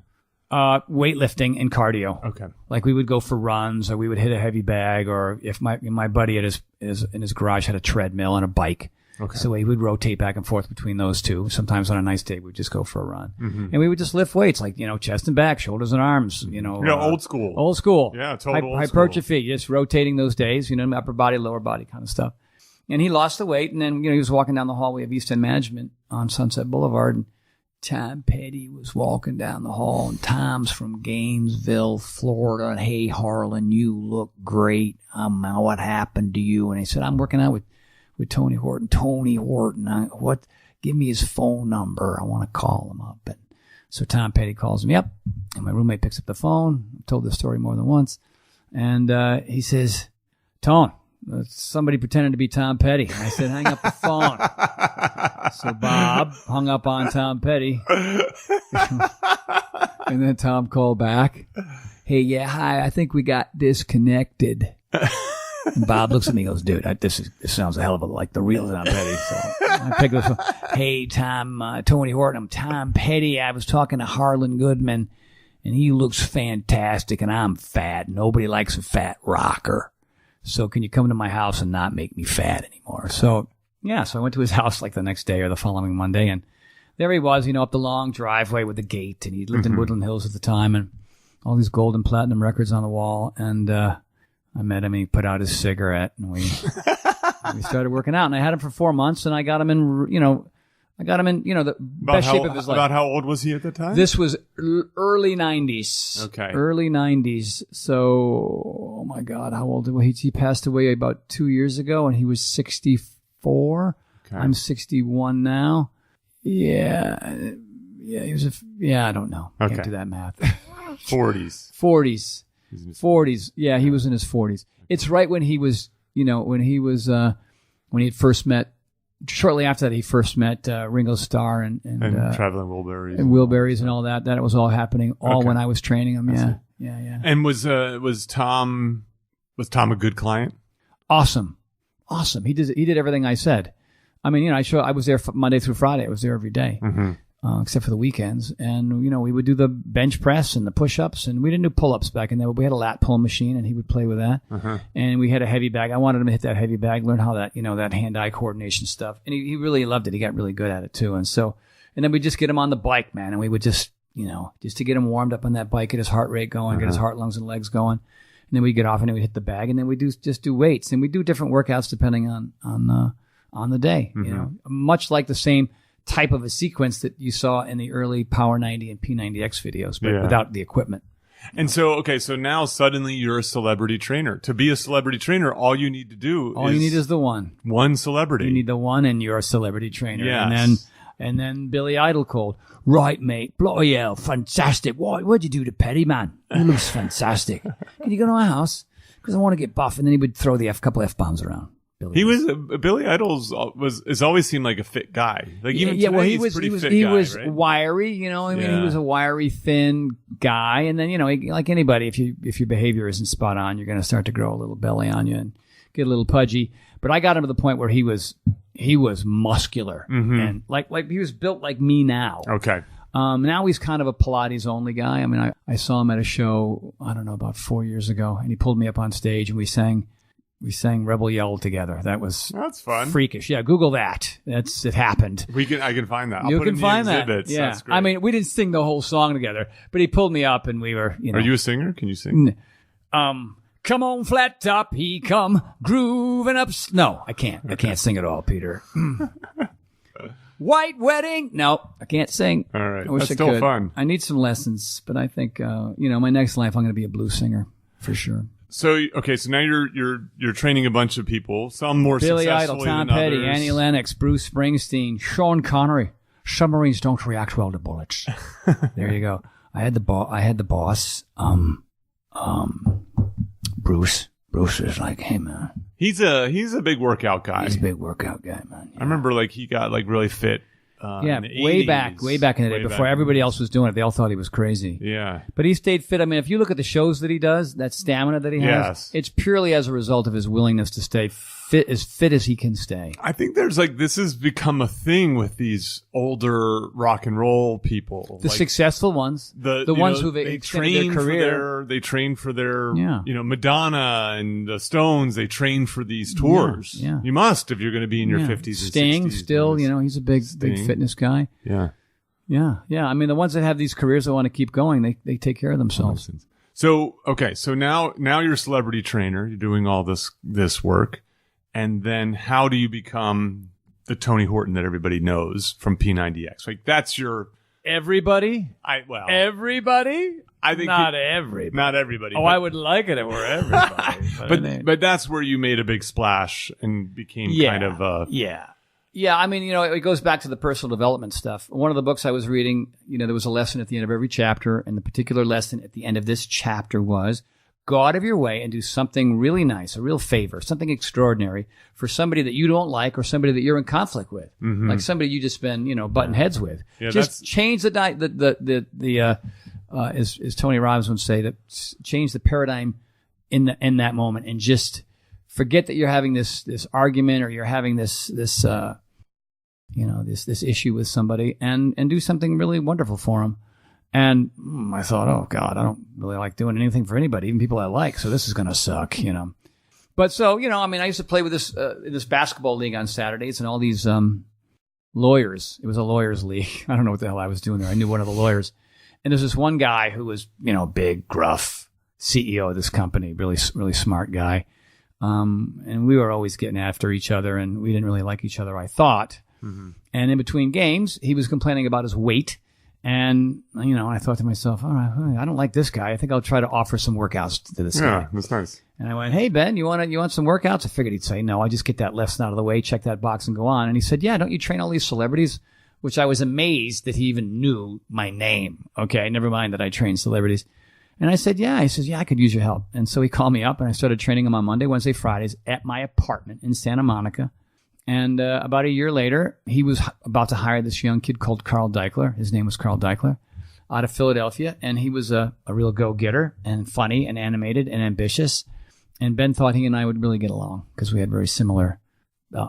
Weightlifting and cardio. Okay. Like we would go for runs, or we would hit a heavy bag, or if my buddy in his garage had a treadmill and a bike. Okay. So he would rotate back and forth between those two. Sometimes on a nice day, we'd just go for a run. Mm-hmm. And we would just lift weights, like, chest and back, shoulders and arms, old school. Old school. Yeah, total old school. Hypertrophy, just rotating those days, upper body, lower body kind of stuff. And he lost the weight, and then, he was walking down the hallway of East End Management on Sunset Boulevard, and Tom Petty was walking down the hall, and Tom's from Gainesville, Florida, and, hey, Harlan, you look great. What happened to you? And he said, I'm working out with Tony Horton. Tony Horton, give me his phone number. I want to call him up. And so Tom Petty calls me up, and my roommate picks up the phone. I've told this story more than once. And he says, Tone, somebody pretending to be Tom Petty. And I said, hang up the phone. So Bob hung up on Tom Petty. And then Tom called back. Hey, yeah, hi, I think we got disconnected. And Bob looks at me and goes, dude, this sounds a hell of a like the real Tom Petty. So I pick up the phone. Hey, Tom, Tony Horton, I'm Tom Petty. I was talking to Harlan Goodman, and he looks fantastic, and I'm fat. Nobody likes a fat rocker. So can you come to my house and not make me fat anymore? So, yeah, so I went to his house like the next day or the following Monday, and there he was, up the long driveway with the gate, and he lived in Woodland Hills at the time, and all these gold and platinum records on the wall, and I met him, and he put out his cigarette, and we started working out. And I had him for 4 months, and I got him in, the best shape of his life. About how old was he at the time? This was early 90s. Okay. Early 90s. So, oh my God, how old? Well, he passed away about 2 years ago, and he was 64. Okay. I'm 61 now. Yeah, he was I don't know. Okay. Can't do that math. 40s. 40s. Yeah, he was in his 40s. It's right when he was, when he had first met, shortly after that, he first met Ringo Starr and Traveling Wilburys. And Wilburys and all that. That was all happening when I was training him. Yeah. And was Tom a good client? Awesome. He did everything I said. I mean, I was there Monday through Friday. I was there every day. Mm-hmm. Except for the weekends. And, we would do the bench press and the push-ups, and we didn't do pull-ups back in there. We had a lat pull machine, and he would play with that. Uh-huh. And we had a heavy bag. I wanted him to hit that heavy bag, learn how that, that hand-eye coordination stuff. And he really loved it. He got really good at it, too. And then we'd just get him on the bike, man, and we would just to get him warmed up on that bike, get his heart rate going, get his heart, lungs, and legs going. And then we'd get off, and then we'd hit the bag, and then we'd just do weights. And we'd do different workouts depending on the day, much like the same type of a sequence that you saw in the early Power 90 and P90X videos, but without the equipment. And so now suddenly you're a celebrity trainer. To be a celebrity trainer, all you need to do you need is the one. One celebrity. You need the one, and you're a celebrity trainer. Yes. And then Billy Idol called, right, mate, bloody hell, fantastic. What'd you do to Petty, man? He looks fantastic. Can you go to my house? Because I want to get buff. And then he would throw the couple F-bombs around. Billy Idol's has always seemed like a fit guy. Like even today, he was right? wiry, he was a wiry, thin guy. And then, like anybody, if your behavior isn't spot on, you're going to start to grow a little belly on you and get a little pudgy. But I got him to the point where he was muscular and like he was built like me now. Okay. Now he's kind of a Pilates only guy. I mean, I saw him at a show, I don't know, about 4 years ago, and he pulled me up on stage and we sang Rebel Yell together. That's fun. Freakish. Yeah, Google that. It happened. I can find that. You can find that. Yeah. That's great. I mean, we didn't sing the whole song together, but he pulled me up and we were, Are you a singer? Can you sing? Come on, flat top, he come grooving up. No, I can't. Okay. I can't sing at all, Peter. White wedding. No, I can't sing. All right. I wish That's I still could. Fun. I need some lessons, but I think, my next life, I'm going to be a blues singer for sure. So now you're training a bunch of people, some more Billy successfully Idol, Tom than Petty, others. Annie Lennox, Bruce Springsteen, Sean Connery. Submarines don't react well to bullets. There you go. I had the boss, Bruce Bruce is like, hey, man. He's a big workout guy. He's a big workout guy, man. Yeah. I remember like he got like really fit. Yeah, in the way 80s. back in the day, before everybody else was doing it. They all thought he was crazy. Yeah. But he stayed fit. I mean, if you look at the shows that he does, that stamina that he has, it's purely as a result of his willingness to stay fit as he can stay. I think there's like, this has become a thing with these older rock and roll people. The like, successful ones. The ones who they extended their career. They train for their, Madonna and the Stones, they train for these tours. Yeah. You must if you're going to be in your 50s and 60s. Sting, still, he's a big fitness guy. Yeah. Yeah. Yeah. I mean, the ones that have these careers that want to keep going, they take care of themselves. So, okay. So now you're a celebrity trainer. You're doing all this work. And then how do you become the Tony Horton that everybody knows from P90X? Like that's your everybody. Everybody. I think not everybody. Not everybody. Oh, I would like it if we're everybody. but that's where you made a big splash and became kind of Yeah, I mean, it goes back to the personal development stuff. One of the books I was reading, there was a lesson at the end of every chapter, and the particular lesson at the end of this chapter was, go out of your way and do something really nice, a real favor, something extraordinary for somebody that you don't like or somebody that you're in conflict with, like somebody you just been, butting heads with. Yeah, just change as Tony Robbins would say, that change the paradigm in that moment, and just forget that you're having this argument or you're having this issue with somebody, and do something really wonderful for them. And I thought, oh God, I don't really like doing anything for anybody, even people I like. So this is going to suck, But so, I used to play with this in this basketball league on Saturdays, and all these lawyers. It was a lawyers league. I don't know what the hell I was doing there. I knew one of the lawyers, and there's this one guy who was, big, gruff CEO of this company, really, really smart guy. And we were always getting after each other, and we didn't really like each other, I thought. Mm-hmm. And in between games, he was complaining about his weight. And, I thought to myself, all right, I don't like this guy. I think I'll try to offer some workouts to this guy. Yeah, that's nice. And I went, hey, Ben, you want some workouts? I figured he'd say, no, I just get that left out of the way, check that box, and go on. And he said, yeah, don't you train all these celebrities? Which I was amazed that he even knew my name. Okay, never mind that I train celebrities. And I said, yeah. He says, yeah, I could use your help. And so he called me up, and I started training him on Monday, Wednesday, Fridays at my apartment in Santa Monica. And about a year later, he was about to hire this young kid called Carl Deichler. His name was Carl Deichler, out of Philadelphia. And he was a real go-getter and funny and animated and ambitious. And Ben thought he and I would really get along because we had very similar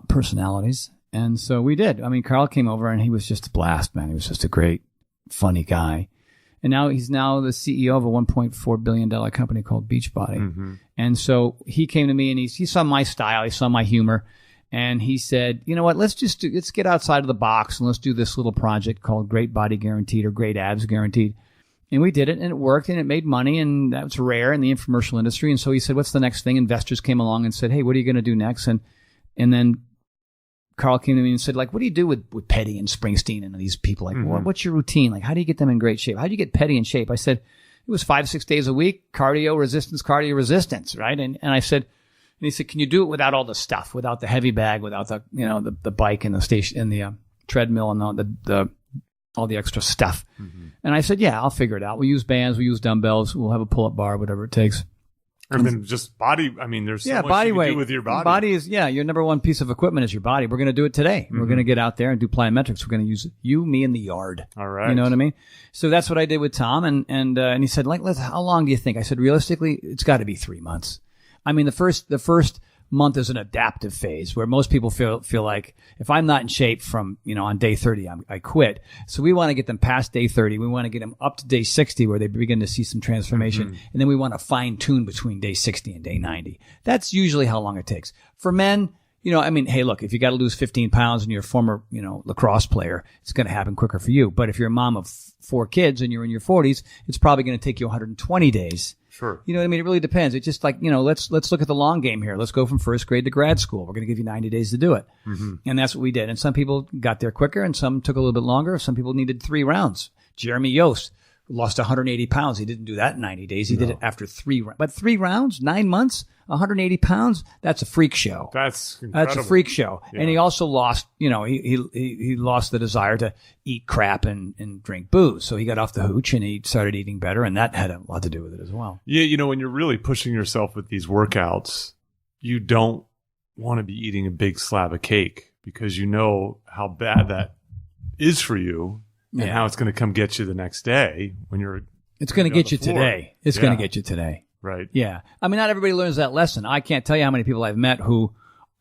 personalities. And so we did. I mean, Carl came over, and he was just a blast, man. He was just a great, funny guy. And now he's the CEO of a $1.4 billion company called Beachbody. Mm-hmm. And so he came to me, and he saw my style. He saw my humor. And he said, you know what, let's get outside of the box, and let's do this little project called Great Body Guaranteed or Great Abs Guaranteed. And we did it, and it worked, and it made money, and that was rare in the infomercial industry. And so he said, what's the next thing? Investors came along and said, hey, what are you going to do next? And then Carl came to me and said, like, what do you do with Petty and Springsteen and these people? Like, what's your routine? Like, how do you get them in great shape? How do you get Petty in shape? I said, it was 5-6 days a week, cardio resistance, right? And I said, and he said, can you do it without all the stuff, without the heavy bag, without the, the bike and the station and the treadmill and all the extra stuff? Mm-hmm. And I said, yeah, I'll figure it out. We'll use bands, we'll use dumbbells, we'll have a pull-up bar, whatever it takes. And then just body, I mean, there's so much body you can weight. do with your body. Body is, your number one piece of equipment is your body. We're going to do it today. Mm-hmm. We're going to get out there and do plyometrics. We're going to use you, me, and the yard. All right. You know what I mean? So that's what I did with Tom. And he said, how long do you think? I said, realistically, it's got to be 3 months. I mean, the first month is an adaptive phase where most people feel like if I'm not in shape from, on day 30, I quit. So we want to get them past day 30. We want to get them up to day 60 where they begin to see some transformation. Mm-hmm. And then we want to fine tune between day 60 and day 90. That's usually how long it takes. For men, hey, look, if you got to lose 15 pounds and you're a former, lacrosse player, it's going to happen quicker for you. But if you're a mom of 4 kids and you're in your 40s, it's probably going to take you 120 days. Sure. You know what I mean? It really depends. It's just like, let's look at the long game here. Let's go from first grade to grad school. We're going to give you 90 days to do it. Mm-hmm. And that's what we did. And some people got there quicker and some took a little bit longer. Some people needed 3 rounds. Jeremy Yost, lost 180 pounds. He didn't do that in 90 days. He did it after 3 rounds. But 3 rounds, 9 months, 180 pounds, that's a freak show. That's incredible. That's a freak show. Yeah. And he also lost, he lost the desire to eat crap and drink booze. So he got off the hooch and he started eating better, and that had a lot to do with it as well. Yeah, when you're really pushing yourself with these workouts, you don't want to be eating a big slab of cake because you know how bad that is for you. And how it's going to come get you the next day when you're... It's going to get you today. It's going to get you today. Right. Yeah. I mean, not everybody learns that lesson. I can't tell you how many people I've met who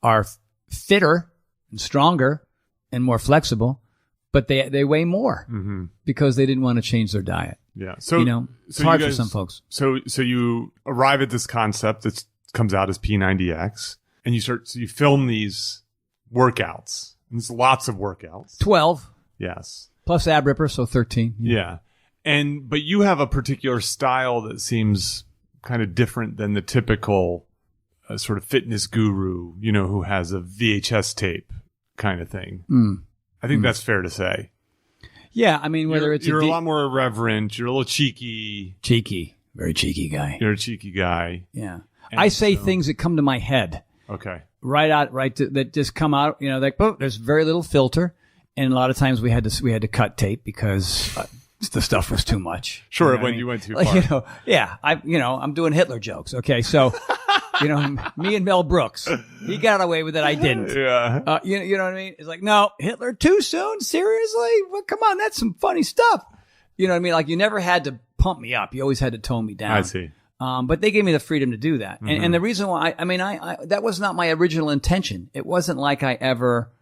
are fitter and stronger and more flexible, but they weigh more because they didn't want to change their diet. Yeah. So, it's hard for some folks. So you arrive at this concept that comes out as P90X, and you film these workouts. And there's lots of workouts. 12. Yes. Plus ab ripper, so 13. Yeah. But you have a particular style that seems kind of different than the typical sort of fitness guru, who has a VHS tape kind of thing. I think that's fair to say. Yeah, I mean, you're a lot more irreverent. You're a little cheeky. Cheeky. Very cheeky guy. You're a cheeky guy. Yeah. I say things that come to my head. Okay. That just come out, like, boom, there's very little filter. And a lot of times we had to cut tape because the stuff was too much. Sure, you went too far. I'm doing Hitler jokes. Okay, so me and Mel Brooks, he got away with it. I didn't. Yeah. You know what I mean? It's like, no, Hitler too soon. Seriously? Well, come on, that's some funny stuff. You know what I mean? Like, you never had to pump me up. You always had to tone me down. I see. But they gave me the freedom to do that. And the reason why, I that was not my original intention. It wasn't like I ever,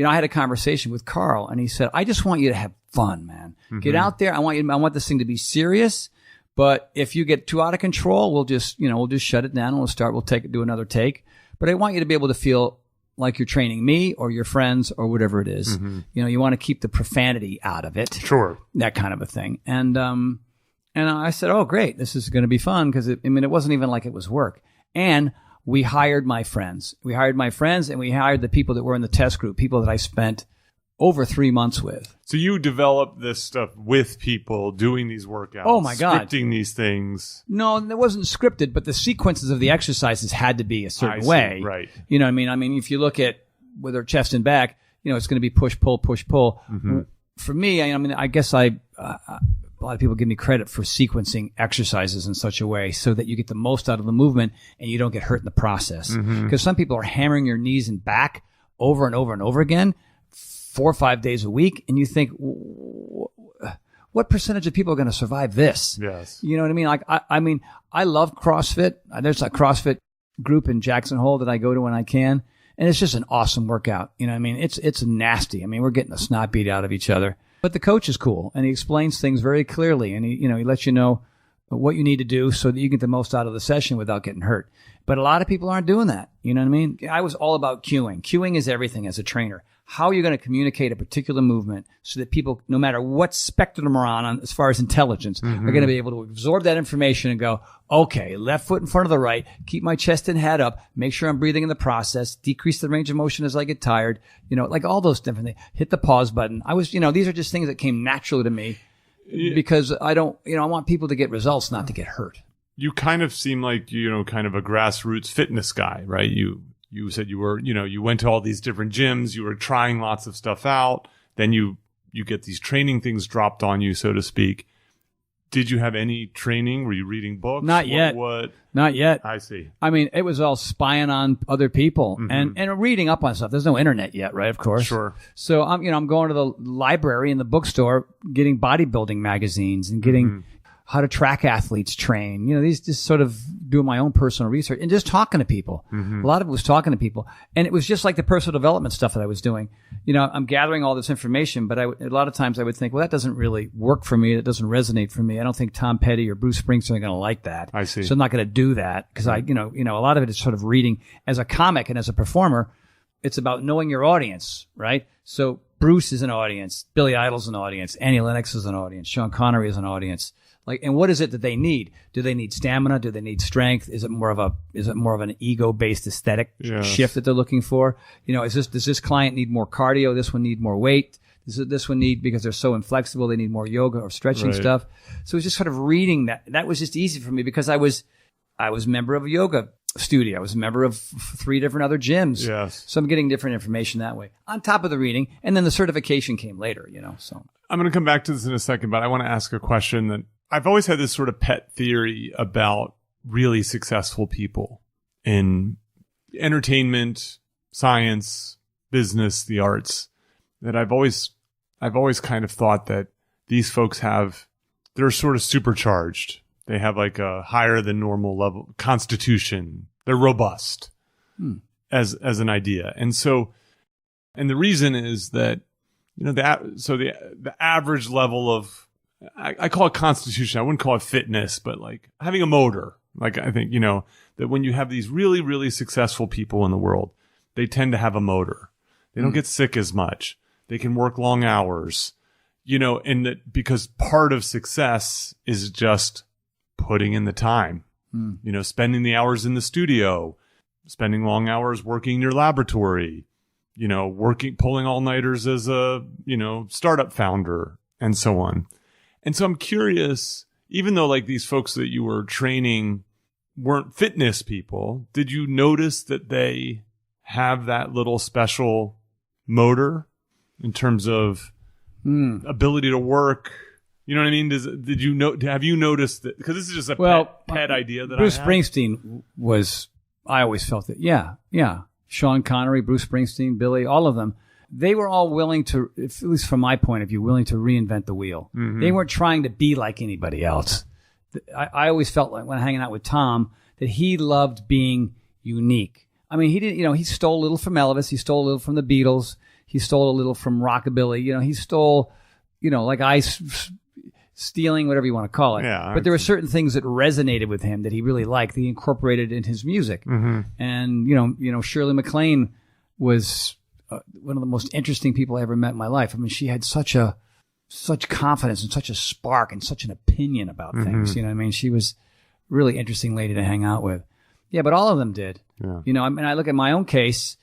I had a conversation with Carl and he said, I just want you to have fun, man. Get out there. I want this thing to be serious. But if you get too out of control, we'll just shut it down and we'll do another take. But I want you to be able to feel like you're training me or your friends or whatever it is. You want to keep the profanity out of it. Sure. That kind of a thing. And I said, oh, great. This is going to be fun because, it wasn't even like it was work. And we hired my friends. And we hired the people that were in the test group, people that I spent over 3 months with. So you developed this stuff with people doing these workouts. Oh, my God. Scripting these things. No, it wasn't scripted, but the sequences of the exercises had to be a certain way. Right. You know what I mean? I mean, if you look at whether chest and back, it's going to be push, pull, push, pull. For me, I guess a lot of people give me credit for sequencing exercises in such a way so that you get the most out of the movement and you don't get hurt in the process. Because some people are hammering your knees and back over and over and over again, 4 or 5 days a week, and you think, what percentage of people are going to survive this? Yes. You know what I mean? Like, I love CrossFit. There's a CrossFit group in Jackson Hole that I go to when I can, and it's just an awesome workout. You know what I mean? It's nasty. I mean, we're getting the snot beat out of each other. But the coach is cool, and he explains things very clearly, and he lets you know what you need to do so that you get the most out of the session without getting hurt. But a lot of people aren't doing that. You know what I mean? I was all about cueing. Cueing is everything as a trainer. How are you going to communicate a particular movement so that people, no matter what spectrum are on as far as intelligence, are going to be able to absorb that information and go, okay, left foot in front of the right, keep my chest and head up, make sure I'm breathing in the process, decrease the range of motion as I get tired, like all those different things. Hit the pause button. these are just things that came naturally to me because I want people to get results, not to get hurt. You kind of seem like, kind of a grassroots fitness guy, right? You said you were, you went to all these different gyms, you were trying lots of stuff out, then you get these training things dropped on you, so to speak. Did you have any training? Were you reading books? Not yet. What? Not yet. I see. I mean, it was all spying on other people and reading up on stuff. There's no internet yet, right? Of course. Sure. So I'm going to the library and the bookstore, getting bodybuilding magazines and getting how to track athletes train. These just sort of doing my own personal research and just talking to people. A lot of it was talking to people. And it was just like the personal development stuff that I was doing. I'm gathering all this information, but a lot of times I would think, well, that doesn't really work for me. That doesn't resonate for me. I don't think Tom Petty or Bruce Springsteen are going to like that. I see. So I'm not going to do that because a lot of it is sort of reading. As a comic and as a performer, it's about knowing your audience, right? So Bruce is an audience. Billy Idol's an audience. Annie Lennox is an audience. Sean Connery is an audience. And what is it that they need? Do they need stamina? Do they need strength? Is it more of an ego-based aesthetic shift that they're looking for? Does this client need more cardio? This one need more weight? This one need, because they're so inflexible, they need more yoga or stretching stuff. So it was just sort of reading that. That was just easy for me because I was a member of a yoga studio. I was a member of 3 different other gyms. Yes. So I'm getting different information that way on top of the reading. And then the certification came later, so. I'm going to come back to this in a second, but I want to ask a question that I've always had this sort of pet theory about really successful people in entertainment, science, business, the arts, that I've always kind of thought that these folks they're sort of supercharged. They have like a higher than normal level constitution. They're robust as an idea. And the reason is that, the average level of, I call it constitution. I wouldn't call it fitness, but like having a motor. Like I think, that when you have these really, really successful people in the world, they tend to have a motor. They don't get sick as much. They can work long hours, and that because part of success is just putting in the time, spending the hours in the studio, spending long hours working in your laboratory, pulling all-nighters as a, startup founder and so on. And so I'm curious, even though like these folks that you were training weren't fitness people, did you notice that they have that little special motor in terms of ability to work? You know what I mean? Have you noticed that? Because this is just a pet idea that Bruce I have. Springsteen was, I always felt that, yeah. Sean Connery, Bruce Springsteen, Billy, all of them, they were all willing to, at least from my point of view, willing to reinvent the wheel. Mm-hmm. They weren't trying to be like anybody else. I always felt like when hanging out with Tom that he loved being unique. I mean, he didn't, he stole a little from Elvis. He stole a little from the Beatles. He stole a little from rockabilly. He stole, like ice stealing, whatever you want to call it. Yeah, but there were certain things that resonated with him that he really liked. He incorporated in his music. Mm-hmm. And, Shirley MacLaine was one of the most interesting people I ever met in my life. I mean, she had such confidence and such a spark and such an opinion about things. You know what I mean? She was a really interesting lady to hang out with. Yeah, but all of them did. Yeah. I look at my own case.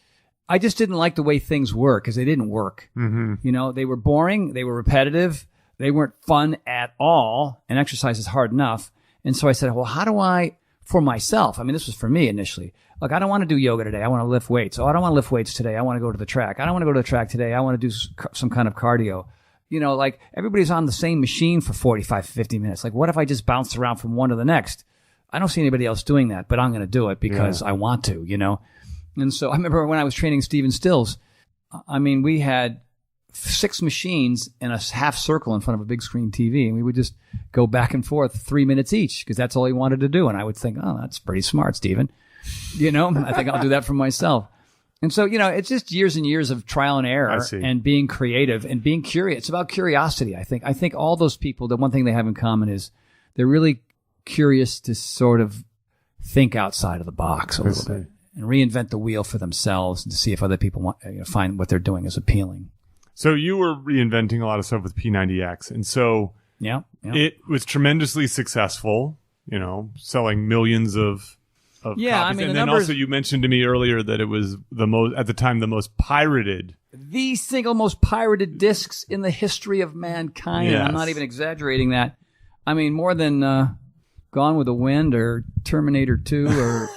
I just didn't like the way things were because they didn't work. Mm-hmm. They were boring. They were repetitive. They weren't fun at all. And exercise is hard enough. And so I said, well, how do I, for myself, this was for me initially. Look, I don't want to do yoga today. I want to lift weights. Oh, I don't want to lift weights today. I want to go to the track. I don't want to go to the track today. I want to do some kind of cardio. Like everybody's on the same machine for 45, 50 minutes. Like, what if I just bounced around from one to the next? I don't see anybody else doing that, but I'm going to do it because I want to, And so I remember when I was training Stephen Stills, we had 6 machines in a half circle in front of a big screen TV, and we would just go back and forth 3 minutes each because that's all he wanted to do. And I would think, oh, that's pretty smart, Stephen. I think I'll do that for myself. And so, it's just years and years of trial and error and being creative and being curious. It's about curiosity, I think. I think all those people, the one thing they have in common is they're really curious to sort of think outside of the box a little bit and reinvent the wheel for themselves and to see if other people want, find what they're doing is appealing. So you were reinventing a lot of stuff with P90X. And so it was tremendously successful, selling millions of copies. And then numbers, also you mentioned to me earlier that it was at the time, the most pirated. The single most pirated discs in the history of mankind. Yes. I'm not even exaggerating that. More than Gone with the Wind or Terminator 2 or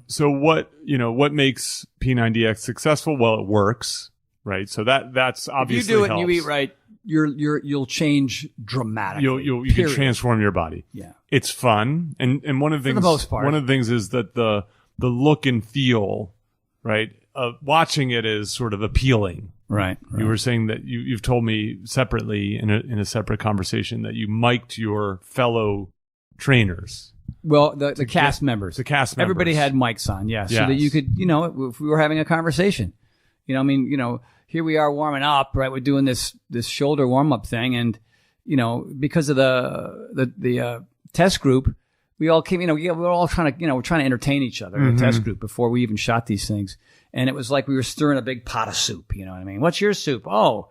so what makes P90X successful? Well, it works, right? So that's obviously if you do it helps. and you eat right, you'll change dramatically. You can transform your body. Yeah, it's fun, and one of the things, for the most part, one of the things is that the look and feel, right, of watching it is sort of appealing. Right. You were saying that you've told me separately in a separate conversation that you mic'd your fellow trainers. Well, the cast members. The cast members. Everybody had mics on, so that you could, if we were having a conversation, here we are warming up, right? We're doing this shoulder warm up thing, and because of the test group, we all came, we're all trying to, we're trying to entertain each other in a test group before we even shot these things, and it was like we were stirring a big pot of soup. You know what I mean? What's your soup? Oh,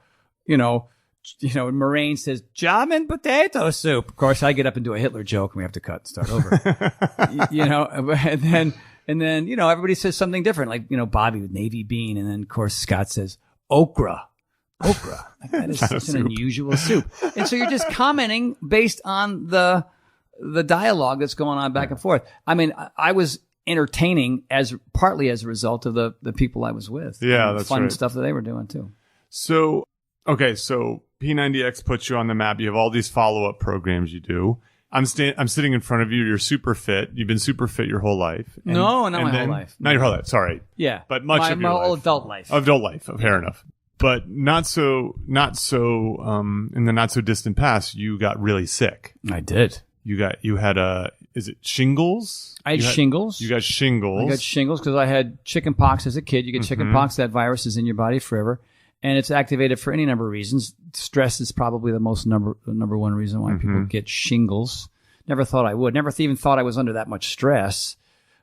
Moraine says, jam and potato soup. Of course, I get up and do a Hitler joke, and we have to cut and start over. And then everybody says something different, like, Bobby with navy bean. And then, of course, Scott says, okra. Okra. That is such an unusual soup. And so you're just commenting based on the dialogue that's going on back and forth. I mean, I was entertaining partly as a result of the people I was with. Yeah, and that's fun right. stuff that they were doing too. So, okay, so P90X puts you on the map. You have all these follow-up programs you do. I'm sitting in front of you. You're super fit. You've been super fit your whole life. Not my whole life. Not your whole life. Sorry. Yeah. But much of your my life. whole adult life. Adult life. Fair enough. But not so, in the not so distant past, you got really sick. I did. You had is it shingles? I had shingles. You got shingles. I got shingles because I had chicken pox as a kid. You get chicken pox, that virus is in your body forever. And it's activated for any number of reasons. Stress is probably the number one reason why people get shingles. Never thought I would. Never even thought I was under that much stress.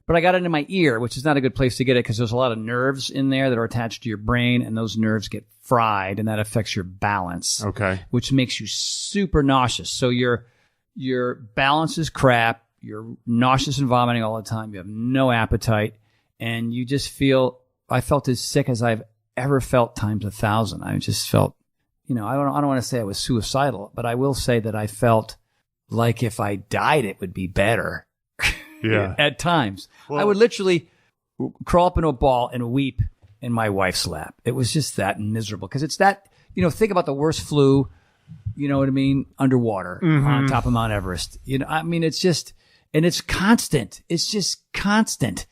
But I got it in my ear, which is not a good place to get it because there's a lot of nerves in there that are attached to your brain, and those nerves get fried, and that affects your balance. Okay. Which makes you super nauseous. So your balance is crap. You're nauseous and vomiting all the time. You have no appetite, and you just I felt as sick as I've ever felt times 1,000. I just felt, I don't want to say I was suicidal, but I will say that I felt like if I died, it would be better. Yeah. At times. Well, I would literally crawl up into a ball and weep in my wife's lap. It was just that miserable because it's that, think about the worst flu, you know what I mean, underwater on top of Mount Everest. It's just, and it's constant. It's just constant.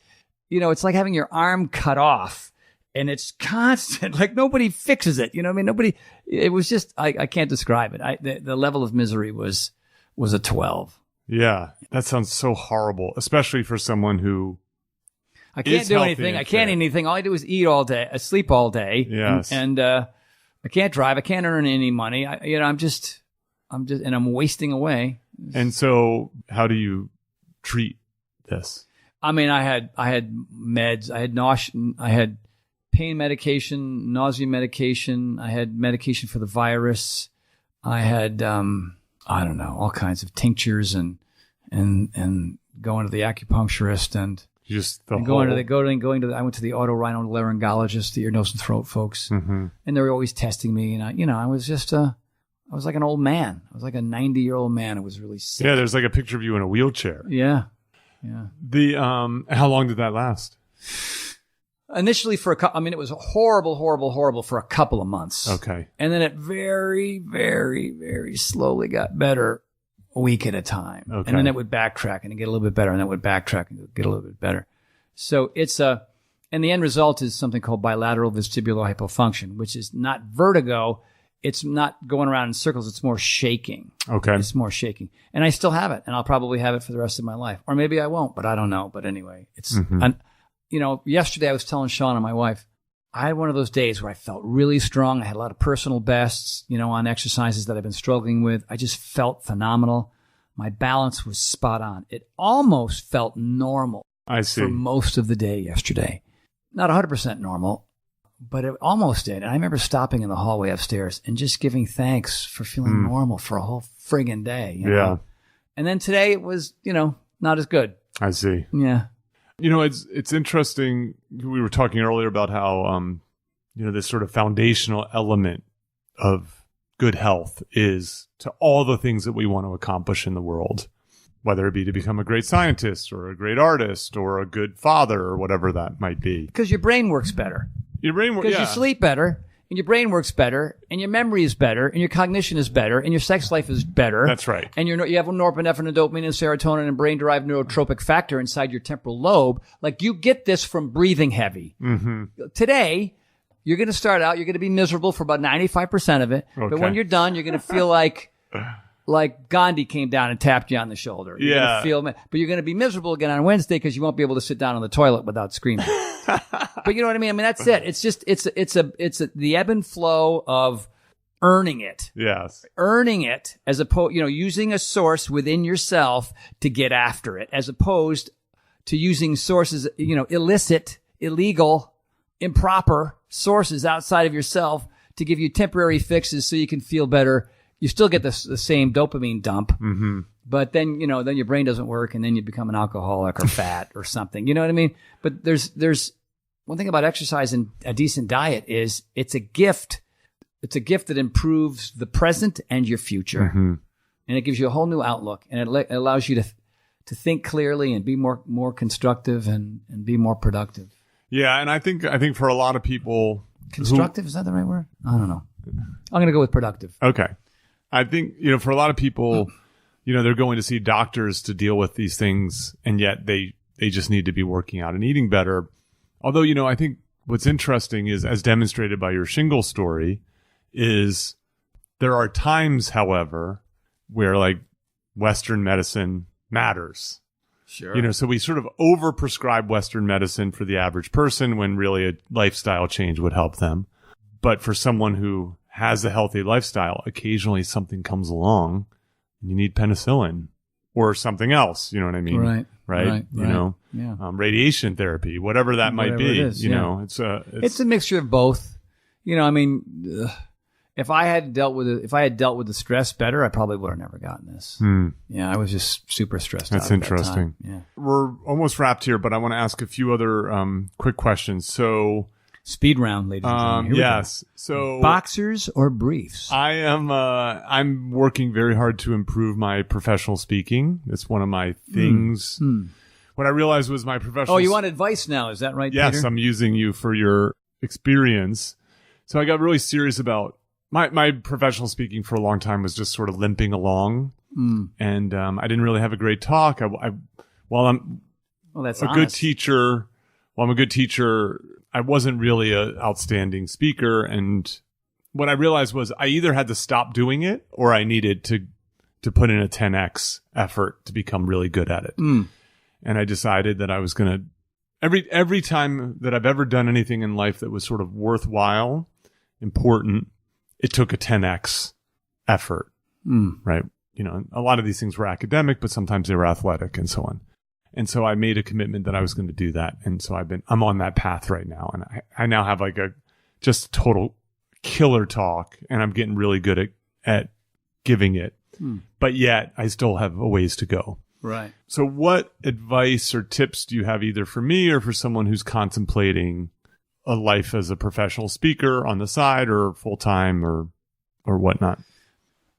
It's like having your arm cut off and it's constant. Like nobody fixes it. It was just, I can't describe it. The level of misery was a 12. Yeah, that sounds so horrible, especially for someone who I can't do anything. I can't eat anything. All I do is eat all day, sleep all day. Yes. And I can't drive. I can't earn any money. I'm just, and I'm wasting away. And so how do you treat this? I mean, I had meds. I had pain medication, nausea medication. I had medication for the virus. I had, I don't know, all kinds of tinctures and going to the acupuncturist and going to the I went to the otorhinolaryngologist, the ear, nose, and throat folks, and they were always testing me. And I was just I was like an old man. I was like a 90-year-old man. I was really sick. Yeah, there's like a picture of you in a wheelchair. Yeah. How long did that last? Initially it was horrible for a couple of months. Okay. And then it very, very, very slowly got better a week at a time. Okay. And then it would backtrack and get a little bit better, and then it would backtrack and get a little bit better. So and the end result is something called bilateral vestibular hypofunction, which is not vertigo. It's not going around in circles. It's more shaking. Okay. It's more shaking. And I still have it, and I'll probably have it for the rest of my life. Or maybe I won't, but I don't know. But anyway, it's... yesterday I was telling Sean and my wife, I had one of those days where I felt really strong. I had a lot of personal bests, on exercises that I've been struggling with. I just felt phenomenal. My balance was spot on. It almost felt normal. I see. For most of the day yesterday. Not 100% normal, but it almost did. And I remember stopping in the hallway upstairs and just giving thanks for feeling normal for a whole friggin' day. Yeah. And then today it was, not as good. I see. Yeah. It's interesting. We were talking earlier about how, this sort of foundational element of good health is to all the things that we want to accomplish in the world, whether it be to become a great scientist or a great artist or a good father or whatever that might be. Because your brain works better. Because you sleep better, and your brain works better, and your memory is better, and your cognition is better, and your sex life is better. That's right. And you have norepinephrine and dopamine and serotonin and brain-derived neurotropic factor inside your temporal lobe. Like, you get this from breathing heavy. Today, you're going to start out, you're going to be miserable for about 95% of it. Okay. But when you're done, you're going to feel like Gandhi came down and tapped you on the shoulder. You're gonna but you're going to be miserable again on Wednesday because you won't be able to sit down on the toilet without screaming. But you know what I mean? That's it. It's just, it's the ebb and flow of earning it. Yes. Earning it as opposed, using a source within yourself to get after it, as opposed to using sources, illicit, illegal, improper sources outside of yourself to give you temporary fixes so you can feel better. You still get the same dopamine dump, but then, then your brain doesn't work and then you become an alcoholic or fat or something. You know what I mean? But there's one thing about exercise and a decent diet is it's a gift. It's a gift that improves the present and your future. Mm-hmm. And it gives you a whole new outlook, and it allows you to think clearly and be more constructive and be more productive. Yeah, and I think for a lot of people, constructive, is that the right word? I don't know. I'm going to go with productive. Okay. I think, for a lot of people, they're going to see doctors to deal with these things, and yet they just need to be working out and eating better. Although, I think what's interesting is, as demonstrated by your shingle story, is there are times, however, where like Western medicine matters. Sure. So we sort of overprescribe Western medicine for the average person when really a lifestyle change would help them. But for someone who has a healthy lifestyle, occasionally something comes along and you need penicillin or something else. You know what I mean? Right. Yeah. Radiation therapy, whatever that might be. It is, it's a mixture of both. If I had dealt with the stress better, I probably would have never gotten this. Yeah, I was just super stressed out. That's interesting. That time. Yeah. We're almost wrapped here, but I want to ask a few other quick questions. So, speed round, ladies and gentlemen. Yes. So, boxers or briefs? I am. I'm working very hard to improve my professional speaking. It's one of my things. What I realized was my professional. Oh, you want advice now? Is that right? Yes, Peter? I'm using you for your experience. So I got really serious about. My professional speaking for a long time was just sort of limping along, and I didn't really have a great talk. While I'm that's a honest. good teacher, I wasn't really an outstanding speaker. And what I realized was I either had to stop doing it or I needed to put in a 10x effort to become really good at it. And I decided that I was going to every time that I've ever done anything in life that was sort of worthwhile, important. It took a 10x effort, right? A lot of these things were academic, but sometimes they were athletic and so on. And so I made a commitment that I was going to do that. And so I'm on that path right now. And I now have like just total killer talk, and I'm getting really good at giving it. But yet I still have a ways to go. Right. So what advice or tips do you have either for me or for someone who's contemplating a life as a professional speaker on the side or full time or whatnot?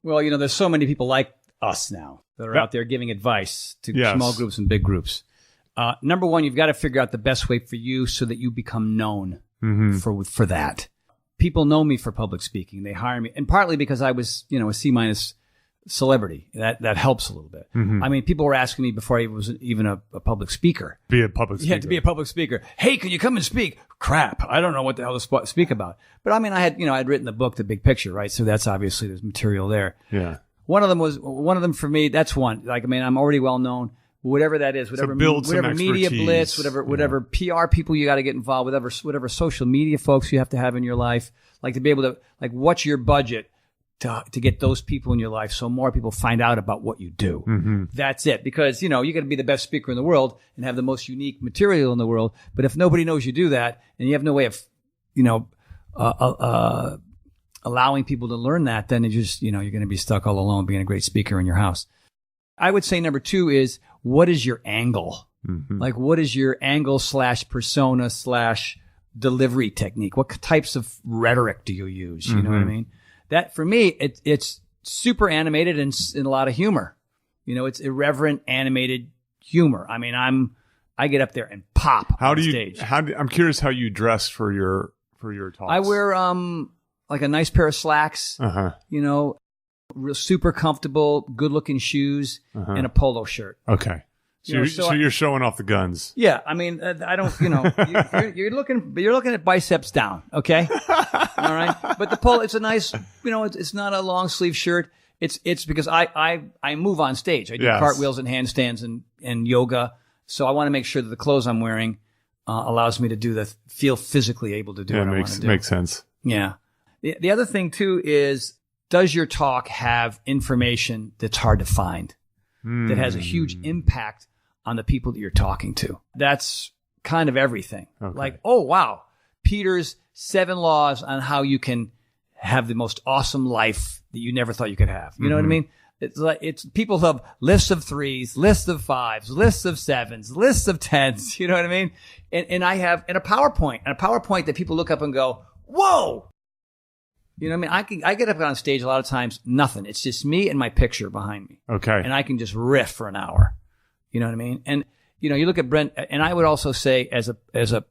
Well, there's so many people like us now that are out there giving advice to small groups and big groups. Number one, you've got to figure out the best way for you so that you become known for that. People know me for public speaking. They hire me, and partly because I was, a C- celebrity. That helps a little bit. I mean, people were asking me before I was even a public speaker. Be a public speaker. You had to be a public speaker. Hey, can you come and speak? Crap. I don't know what the hell to speak about. But I mean, I'd written the book, The Big Picture, right? So that's obviously there's material there. Yeah. One of them for me, that's one. Like, I mean, I'm already well known. Whatever that is, whatever media blitz, whatever PR people you got to get involved with, whatever social media folks you have to have in your life, like to be able to, like, what's your budget to get those people in your life so more people find out about what you do. That's it. Because, you got to be the best speaker in the world and have the most unique material in the world. But if nobody knows you do that and you have no way of, allowing people to learn that, then it just, you're going to be stuck all alone being a great speaker in your house. I would say number two is, what is your angle? Like, what is your angle / persona / delivery technique? What types of rhetoric do you use? You know what I mean? That, for me, it's super animated and a lot of humor. It's irreverent, animated humor. I mean, I get up there and pop on stage. I'm curious how you dress for your talks. I wear like a nice pair of slacks. Real super comfortable, good looking shoes, and a polo shirt. Okay. So you're showing off the guns. Yeah, I mean, I don't, you're looking at biceps down, okay? All right, but the polo, it's a nice, it's not a long sleeve shirt. It's because I move on stage. I do cartwheels and handstands and yoga, so I want to make sure that the clothes I'm wearing allows me to feel phically able to do what I want to do. Makes sense. Yeah. The other thing too is, does your talk have information that's hard to find, that has a huge impact on the people that you're talking to? That's kind of everything. Okay. Like, oh, wow, Peter's 7 laws on how you can have the most awesome life that you never thought you could have. You know what I mean? It's people love lists of 3s, lists of 5s, lists of 7s, lists of 10s. You know what I mean? And I have a PowerPoint that people look up and go, whoa. You know what I mean? I get up on stage a lot of times, nothing. It's just me and my picture behind me. Okay. And I can just riff for an hour. You know what I mean? And, you know, you look at Brent, and I would also say as a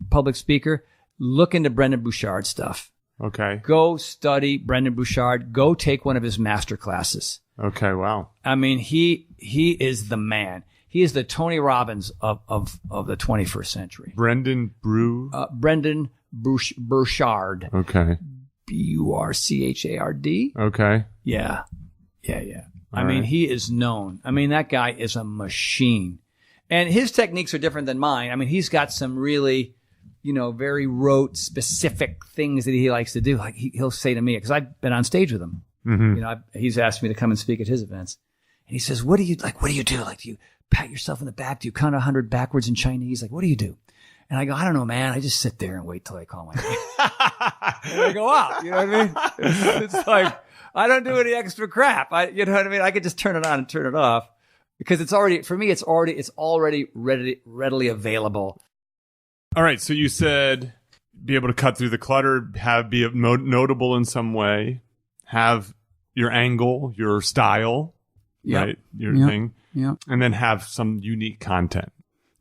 public speaker, look into Brendan Bouchard's stuff. Okay. Go study Brendan Bouchard. Go take one of his master classes. Okay. Wow. I mean, he is the man. He is the Tony Robbins of the 21st century. Brendan Bouchard. Okay. Burchard. Okay. Yeah. I mean, right. he is known. I mean, that guy is a machine. And his techniques are different than mine. I mean, he's got some really, you know, very rote, specific things that he likes to do. Like he'll say to me, because I've been on stage with him. Mm-hmm. You know, he's asked me to come and speak at his events. And he says, what do you do? Like, do you pat yourself in the back? Do you count 100 backwards in Chinese? Like, what do you do? And I go, I don't know, man. I just sit there and wait till they call my name. And I go out. You know what I mean? It's like, I don't do any extra crap. You know what I mean? I could just turn it on and turn it off because it's already readily available. All right. So you said be able to cut through the clutter, be notable in some way, have your angle, your style, right? Your thing. Yeah. And then have some unique content.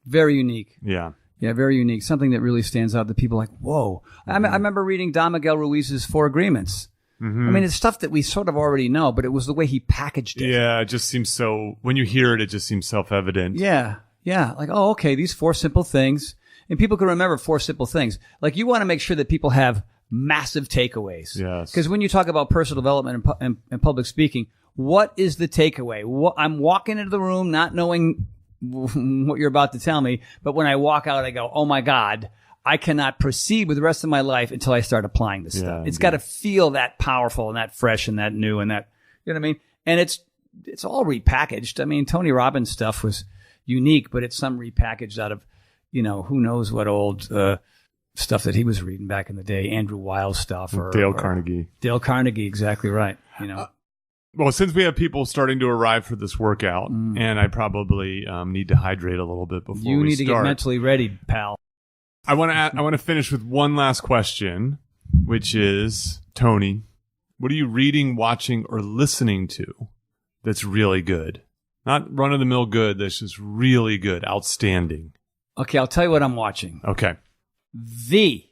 Very unique. Yeah. Yeah, very unique. Something that really stands out that people are like, whoa. I remember reading Don Miguel Ruiz's 4 Agreements. Mm-hmm. I mean, it's stuff that we sort of already know, but it was the way he packaged it. Yeah, it just seems so, when you hear it, it just seems self-evident. Yeah. Like, oh, okay, these 4 simple things. And people can remember 4 simple things. Like, you want to make sure that people have massive takeaways. Yes. Because when you talk about personal development and public speaking, what is the takeaway? I'm walking into the room not knowing what you're about to tell me, but when I walk out, I go, oh my God, I cannot proceed with the rest of my life until I start applying this stuff. It's got to feel that powerful and that fresh and that new and that, you know what I mean? And it's all repackaged. I mean, Tony Robbins stuff was unique, but it's some repackaged out of, you know, who knows what old stuff that he was reading back in the day, Andrew Weil stuff or Dale Carnegie. Dale Carnegie, exactly right. You know. Well, since we have people starting to arrive for this workout, and I probably need to hydrate a little bit before we start. You need to get mentally ready, pal. I want to finish with one last question, which is, Tony, what are you reading, watching, or listening to that's really good? Not run-of-the-mill good, that's just really good, outstanding. Okay, I'll tell you what I'm watching. Okay. The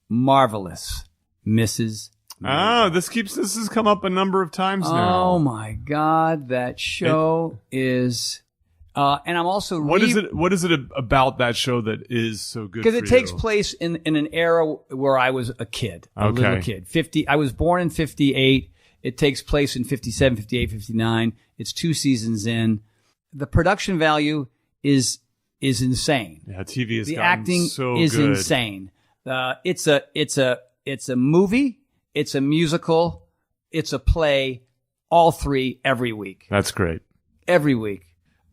Marvelous Mrs. Oh, this has come up a number of times now. Oh my God, that show is, and I'm also What is it about that show that is so good? Because it takes place in an era where I was a kid, a little kid. I was born in 58. It takes place in 57, 58, 59. It's 2 seasons in. The production value is insane. Yeah, TV has the gotten acting so is good. insane. It's a movie. It's a musical. It's a play. All 3 every week. That's great. Every week.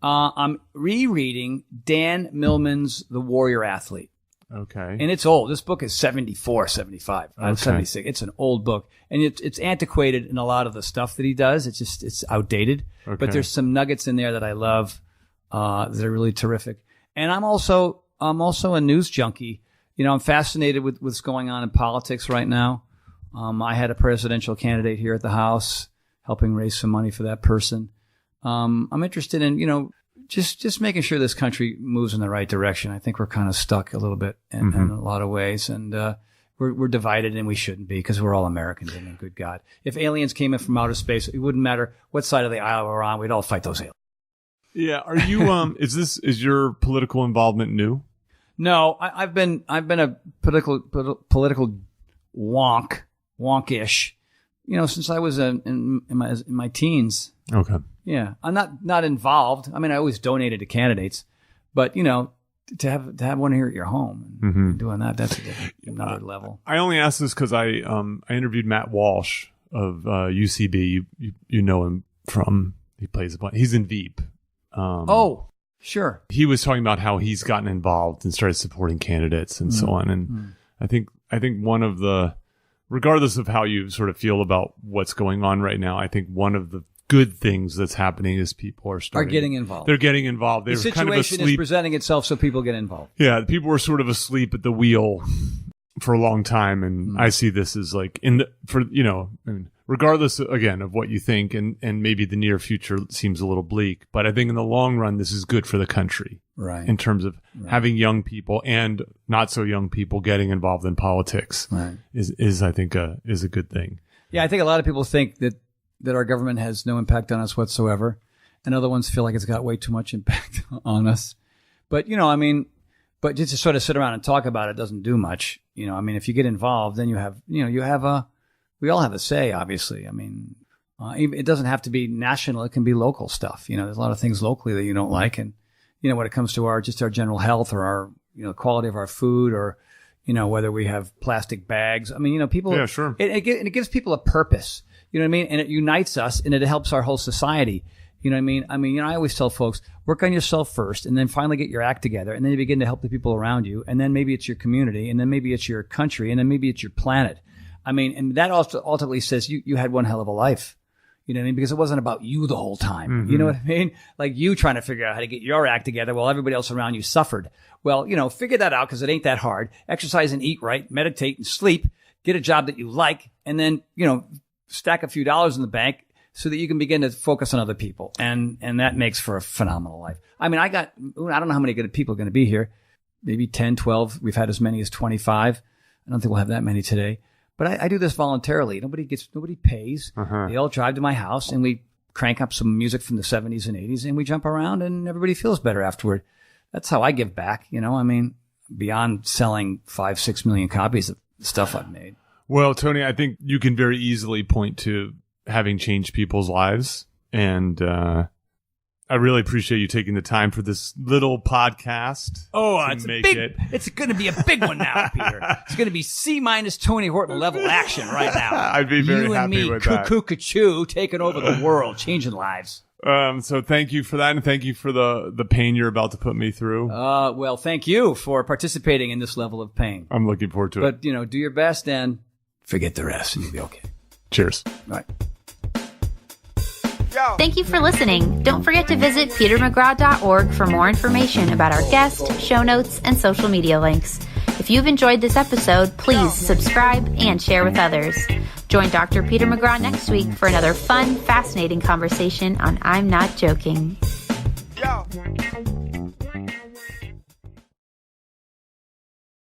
I'm rereading Dan Millman's The Warrior Athlete. Okay. And it's old. This book is 74, 75, 76. It's an old book. And it's antiquated in a lot of the stuff that he does. It's outdated. Okay. But there's some nuggets in there that I love that are really terrific. And I'm also a news junkie. You know, I'm fascinated with what's going on in politics right now. I had a presidential candidate here at the House, helping raise some money for that person. I'm interested in, you know, just making sure this country moves in the right direction. I think we're kind of stuck a little bit in a lot of ways, and we're divided, and we shouldn't be because we're all Americans. I mean, good God, if aliens came in from outer space, it wouldn't matter what side of the aisle we're on. We'd all fight those aliens. Yeah. Are you? Is your political involvement new? No, I've been a political wonkish, you know, since I was in my teens. Okay. Yeah, I'm not involved. I mean, I always donated to candidates, but you know, to have one here at your home and doing that's another level. I only asked this because I interviewed Matt Walsh of UCB. You know him from, he plays a bunch. He's in Veep. Oh, sure. He was talking about how he's gotten involved and started supporting candidates and so on. And I think one of the, regardless of how you sort of feel about what's going on right now, I think one of the good things that's happening as people are starting. Are getting involved. They're getting involved. They're The situation kind of asleep. is presenting itself so people get involved. Yeah, people were sort of asleep at the wheel for a long time, and I see this as like regardless again of what you think, and maybe the near future seems a little bleak, but I think in the long run this is good for the country, right? In terms of having young people and not so young people getting involved in politics, right? Is I think is a good thing. Yeah, I think a lot of people think that our government has no impact on us whatsoever, and other ones feel like it's got way too much impact on us. But but just to sort of sit around and talk about it doesn't do much. If you get involved, then we all have a say, obviously. It doesn't have to be national. It can be local stuff. There's a lot of things locally that you don't like. And, when it comes to our general health or our, quality of our food or, whether we have plastic bags. People, yeah, sure. It gives people a purpose, and it unites us and it helps our whole society. You know what I mean? I always tell folks, work on yourself first and then finally get your act together. And then you begin to help the people around you. And then maybe it's your community and then maybe it's your country and then maybe it's your planet. And that also ultimately says you had one hell of a life. You know what I mean? Because it wasn't about you the whole time. Mm-hmm. You know what I mean? Like you trying to figure out how to get your act together while everybody else around you suffered. Well, figure that out because it ain't that hard. Exercise and eat right, meditate and sleep, get a job that you like, and then, stack a few dollars in the bank so that you can begin to focus on other people. And that makes for a phenomenal life. I don't know how many good people are going to be here. Maybe 10, 12. We've had as many as 25. I don't think we'll have that many today. But I do this voluntarily. Nobody pays. Uh-huh. They all drive to my house and we crank up some music from the 70s and 80s and we jump around and everybody feels better afterward. That's how I give back, beyond selling 5-6 million copies of stuff I've made. Well, Tony, I think you can very easily point to having changed people's lives. And I really appreciate you taking the time for this little podcast. Oh, it's going to be a big one now, Peter. It's going to be C- Tony Horton level action right now. I'd be very happy with that. You and me, cuckoo, taking over the world, changing lives. So thank you for that, and thank you for the pain you're about to put me through. Well, thank you for participating in this level of pain. I'm looking forward to it. But, do your best and forget the rest and you'll be okay. Cheers. Right. Thank you for listening. Don't forget to visit petermcgraw.org for more information about our guests, show notes, and social media links. If you've enjoyed this episode, please subscribe and share with others. Join Dr. Peter McGraw next week for another fun, fascinating conversation on I'm Not Joking. Yo.